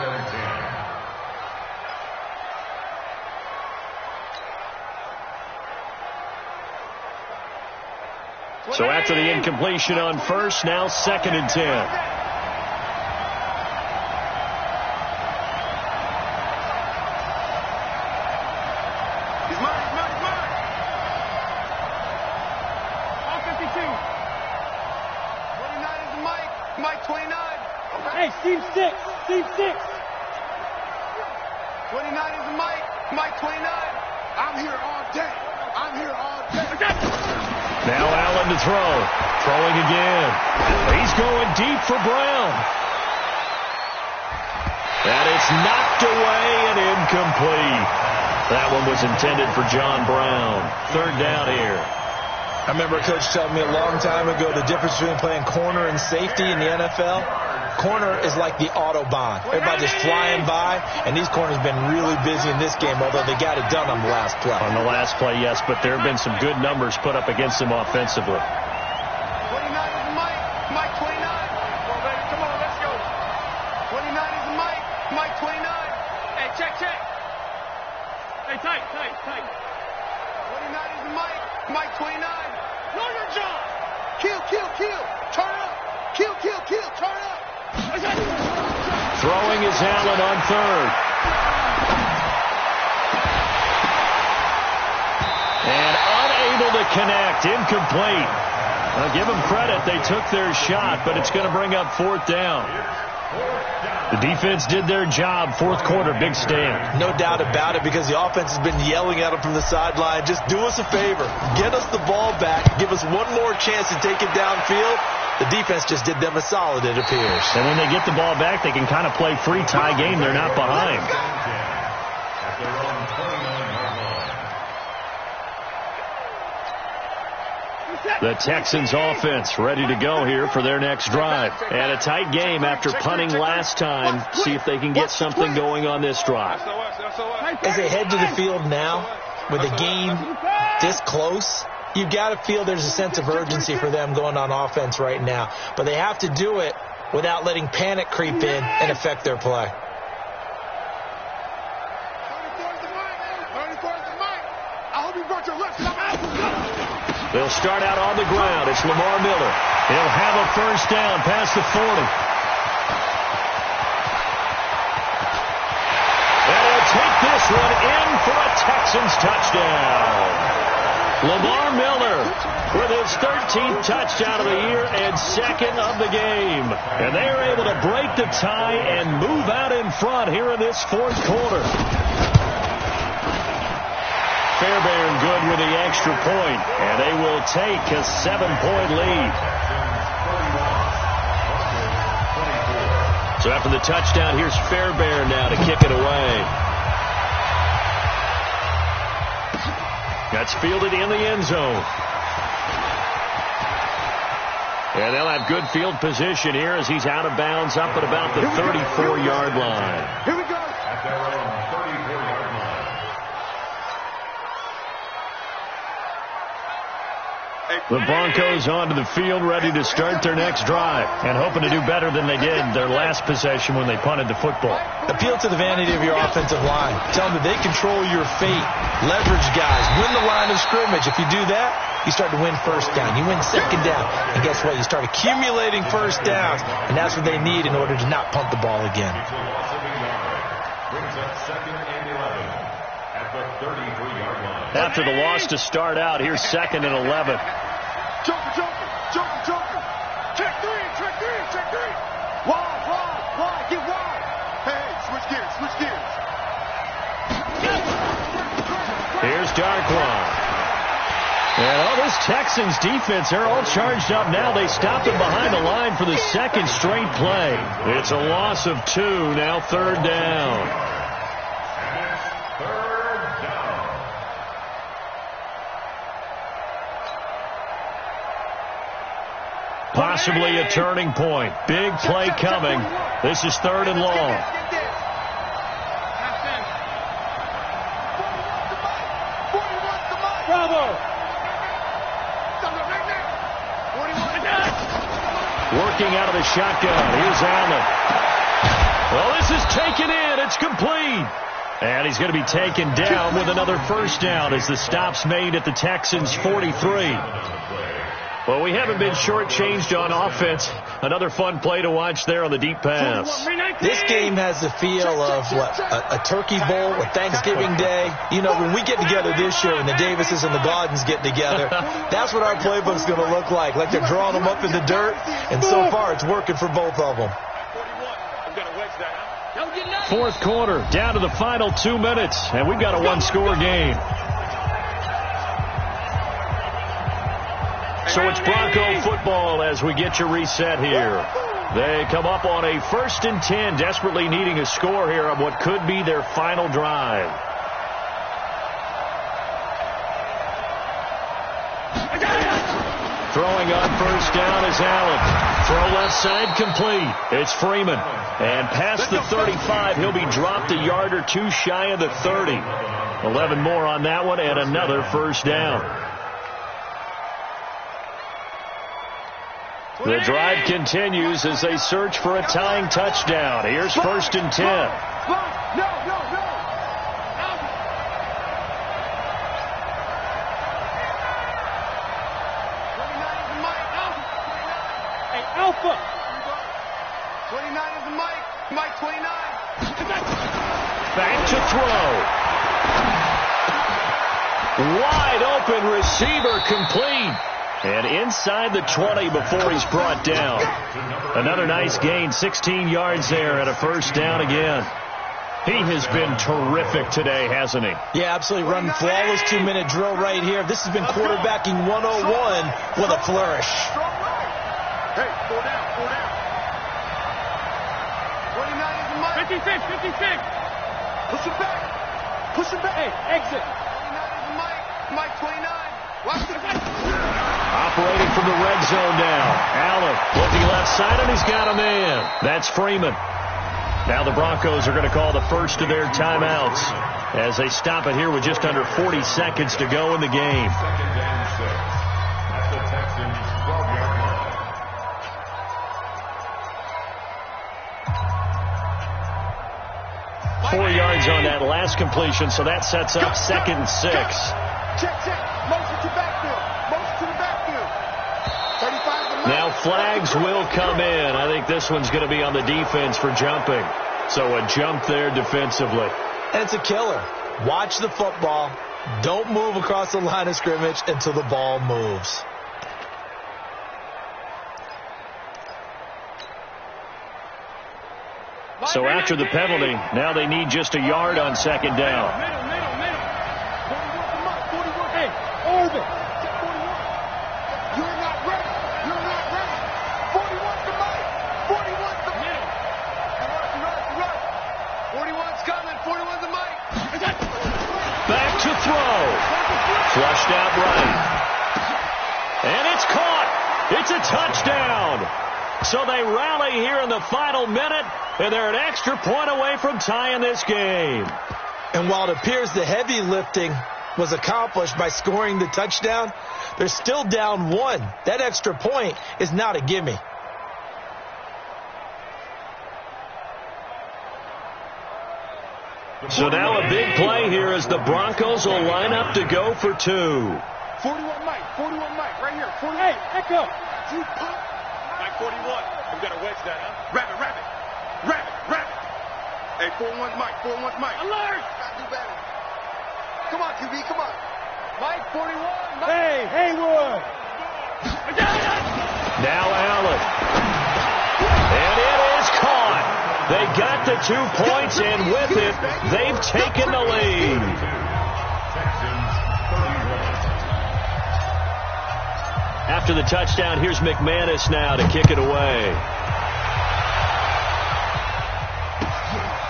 So after the incompletion on 1st, now 2nd and 10. Team 6. 29 is Mike. Mike 29. I'm here all day. Now Allen to throw. Throwing again. He's going deep for Brown. And it's knocked away and incomplete. That one was intended for John Brown. 3rd down here. I remember a coach telling me a long time ago the difference between playing corner and safety in the NFL. Corner is like the Autobahn. Everybody just flying by, and these corners have been really busy in this game, although they got it done on the last play. On the last play, yes, but there have been some good numbers put up against them offensively. 29 is Mike. Mike 29. Come on, baby. Come on, let's go. 29 is Mike. Mike 29. Hey, check. Hey, tight. 29 is Mike. Mike 29. Know your job. Kill. Turn up. Kill. Turn up. Throwing is Allen on 3rd. And unable to connect. Incomplete. I'll give them credit. They took their shot, but it's going to bring up 4th down. The defense did their job. 4th quarter, big stand. No doubt about it, because the offense has been yelling at them from the sideline. Just do us a favor. Get us the ball back. Give us one more chance to take it downfield. The defense just did them a solid, it appears. And when they get the ball back, they can kind of play free tie game. They're not behind. The Texans offense ready to go here for their next drive. And a tight game after punting last time. See if they can get something going on this drive. As they head to the field now, with the game this close, you've got to feel there's a sense of urgency for them going on offense right now. But they have to do it without letting panic creep in and affect their play. They'll start out on the ground. It's Lamar Miller. He'll have a first down past the 40. And he'll take this one in for a Texans touchdown. Lamar Miller with his 13th touchdown of the year and second of the game. And they are able to break the tie and move out in front here in this fourth quarter. Fairbairn good with the extra point, and they will take a 7-point lead. So after the touchdown, here's Fairbairn now to kick it away. That's fielded in the end zone. And they'll have good field position here as he's out of bounds up at about the 34-yard line. Here we go. At their own 34-yard line. The Broncos onto the field ready to start their next drive and hoping to do better than they did their last possession when they punted the football. Appeal to the vanity of your offensive line. Tell them that they control your fate. Leverage guys. Win the line of scrimmage. If you do that, you start to win first down. You win second down. And guess what? You start accumulating first downs. And that's what they need in order to not punt the ball again. Brings up 2nd and 11 at the 33-yard line. After the loss to start out, here's 2nd and 11. Joker. Check three. Wide. Get wide. Hey, switch gears. Here's Darkwan. And all this Texans defense, they're all charged up now. They stopped them behind the line for the second straight play. It's a loss of 2, now 3rd down. Possibly a turning point. Big play coming. This is 3rd and long. Bravo. Working out of the shotgun. Here's Allen. Well, this is taken in. It's complete. And he's going to be taken down with another first down as the stop's made at the Texans' 43. Well, we haven't been shortchanged on offense. Another fun play to watch there on the deep pass. This game has the feel of, a turkey bowl, a Thanksgiving Day. You know, when we get together this year and the Davises and the Gaudens get together, that's what our playbook's going to look like they're drawing them up in the dirt. And so far, it's working for both of them. Fourth quarter, down to the final 2 minutes, and we've got a one-score game. So it's Bronco football as we get you reset here. They come up on a 1st and 10, desperately needing a score here on what could be their final drive. Throwing on first down is Allen. Throw left side complete. It's Freeman. And past the 35, he'll be dropped a yard or 2 shy of the 30. 11 more on that one and another first down. The drive continues as they search for a tying touchdown. Here's 1st and 10. No. Hey, Alpha. 29 is the Mike 29. Back to throw. Wide open receiver complete. And inside the 20 before he's brought down. Another nice gain, 16 yards there and a first down again. He has been terrific today, hasn't he? Yeah, absolutely. Running flawless 2-minute drill right here. This has been quarterbacking 101 with a flourish. Hey, 4 down. 29 is the Mike. 56. Push him back. Hey, exit. 29 is the Mike 29. Watch the Operating from the red zone now. Allen looking left side, and he's got a man. That's Freeman. Now the Broncos are going to call the first of their timeouts as they stop it here with just under 40 seconds to go in the game. 2nd and 6 at the Texans' 12-yard line. 4 yards on that last completion, so that sets up 2nd and 6. Check. Motion to backfield. 35 to Now flags will come in. I think this one's going to be on the defense for jumping. So a jump there defensively. And it's a killer. Watch the football. Don't move across the line of scrimmage until the ball moves. So after the penalty, now they need just a yard on second down. Hey, Orbit. 41. You're not ready. You're not ready. 41's the mic. 41's the middle. Run. 41's coming. 41's the mic. Back to throw. Flushed out right. And it's caught. It's a touchdown. So they rally here in the final minute, and they're an extra point away from tying this game. And while it appears the heavy lifting was accomplished by scoring the touchdown, they're still down 1. That extra point is not a gimme. So now a big play here as the Broncos will line up to go for 2. 41 Mike, right here. 48, echo. Mike 41. We got to wedge that, huh? Rabbit. Hey, 41's Mike. Alert! Gotta do better. Come on, QB, come on. Mike 41. Mike. Hey, Haywood. Now Allen. And it is caught. They got the 2 points, and with it, they've taken the lead. After the touchdown, here's McManus now to kick it away.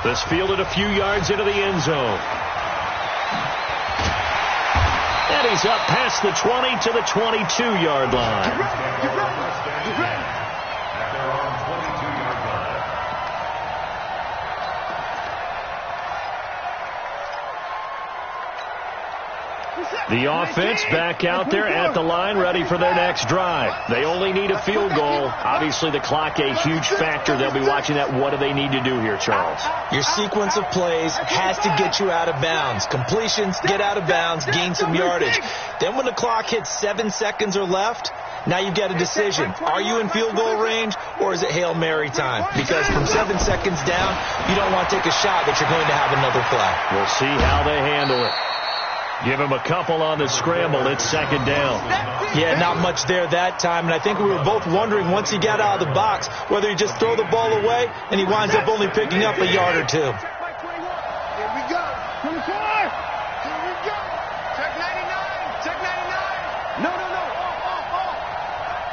This fielded a few yards into the end zone. And he's up past the 20 to the 22-yard line. Get ready. The offense back out there at the line, ready for their next drive. They only need a field goal. Obviously, the clock a huge factor. They'll be watching that. What do they need to do here, Charles? Your sequence of plays has to get you out of bounds. Completions, get out of bounds, gain some yardage. Then when the clock hits 7 seconds or left, now you've got a decision. Are you in field goal range, or is it Hail Mary time? Because from 7 seconds down, you don't want to take a shot that you're going to have another play. We'll see how they handle it. Give him a couple on the scramble. It's second down. Yeah, not much there that time. And I think we were both wondering once he got out of the box whether he just throw the ball away and he winds up only picking up a yard or 2. Here we go. 24. Here we go. Check 99. Check 99. No. Off.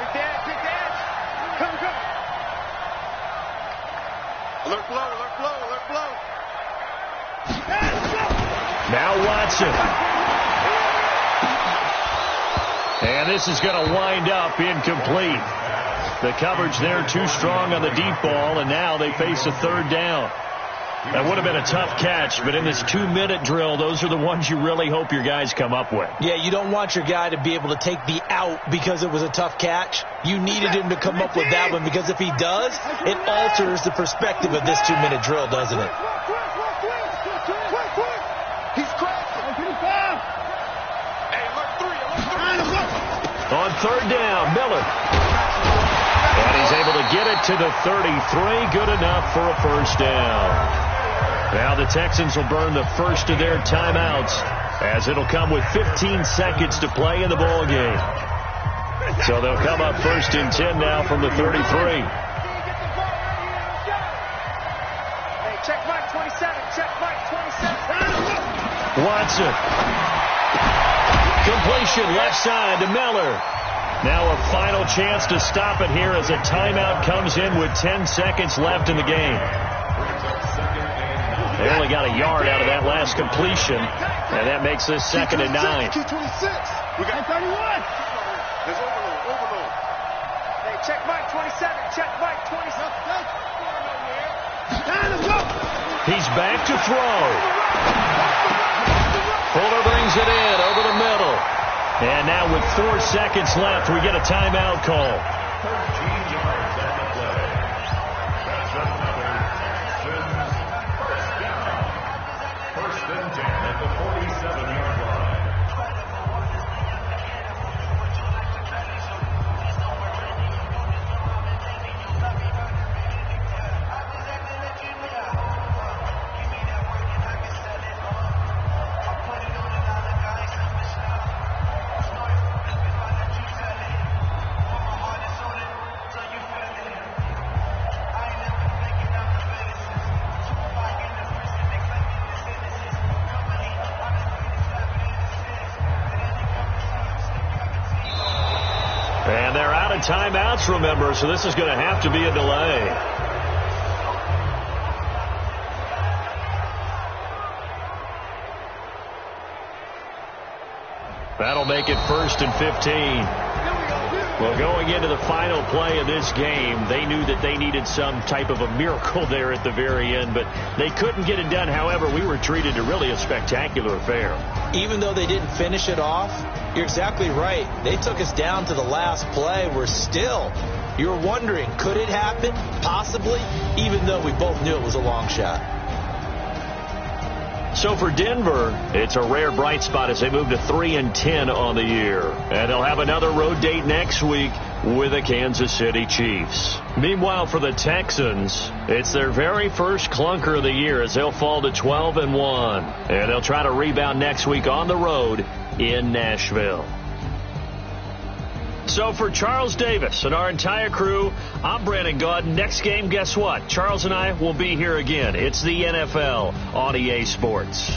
Pick the edge. Come. Alert flow. Now Watson. And this is going to wind up incomplete. The coverage there too strong on the deep ball, and now they face a third down. That would have been a tough catch, but in this 2-minute drill, those are the ones you really hope your guys come up with. Yeah, you don't want your guy to be able to take the out because it was a tough catch. You needed him to come up with that one, because if he does, it alters the perspective of this 2-minute drill, doesn't it? He's crashing. Hey, alert 3. On third down, Miller. And he's able to get it to the 33. Good enough for a first down. Now the Texans will burn the first of their timeouts, as it'll come with 15 seconds to play in the ball game. So they'll come up first and 10 now from the 33. Hey, check Mike 27. Watson. Completion left side to Miller. Now a final chance to stop it here as a timeout comes in with 10 seconds left in the game. They only got a yard out of that last completion, and that makes this 2nd and 9. We got 31. There's overload. Hey, check Mike 27. He's back to throw. Fuller brings it in over the middle. And now with 4 seconds left, we get a timeout call. 13 yards on the play. That's another first down. First and 10 at the 47-yard line. timeouts, remember, so this is going to have to be a delay. That'll make it 1st and 15. Well, going into the final play of this game, they knew that they needed some type of a miracle there at the very end, but they couldn't get it done. However, we were treated to really a spectacular affair. Even though they didn't finish it off, you're exactly right. They took us down to the last play. We're still, you're wondering, could it happen? Possibly, even though we both knew it was a long shot. So for Denver, it's a rare bright spot as they move to 3-10 on the year. And they'll have another road date next week with the Kansas City Chiefs. Meanwhile, for the Texans, it's their very first clunker of the year as they'll fall to 12-1. And they'll try to rebound next week on the road in Nashville. So for Charles Davis and our entire crew, I'm Brandon Gaudin. Next game, guess what? Charles and I will be here again. It's the NFL on EA Sports.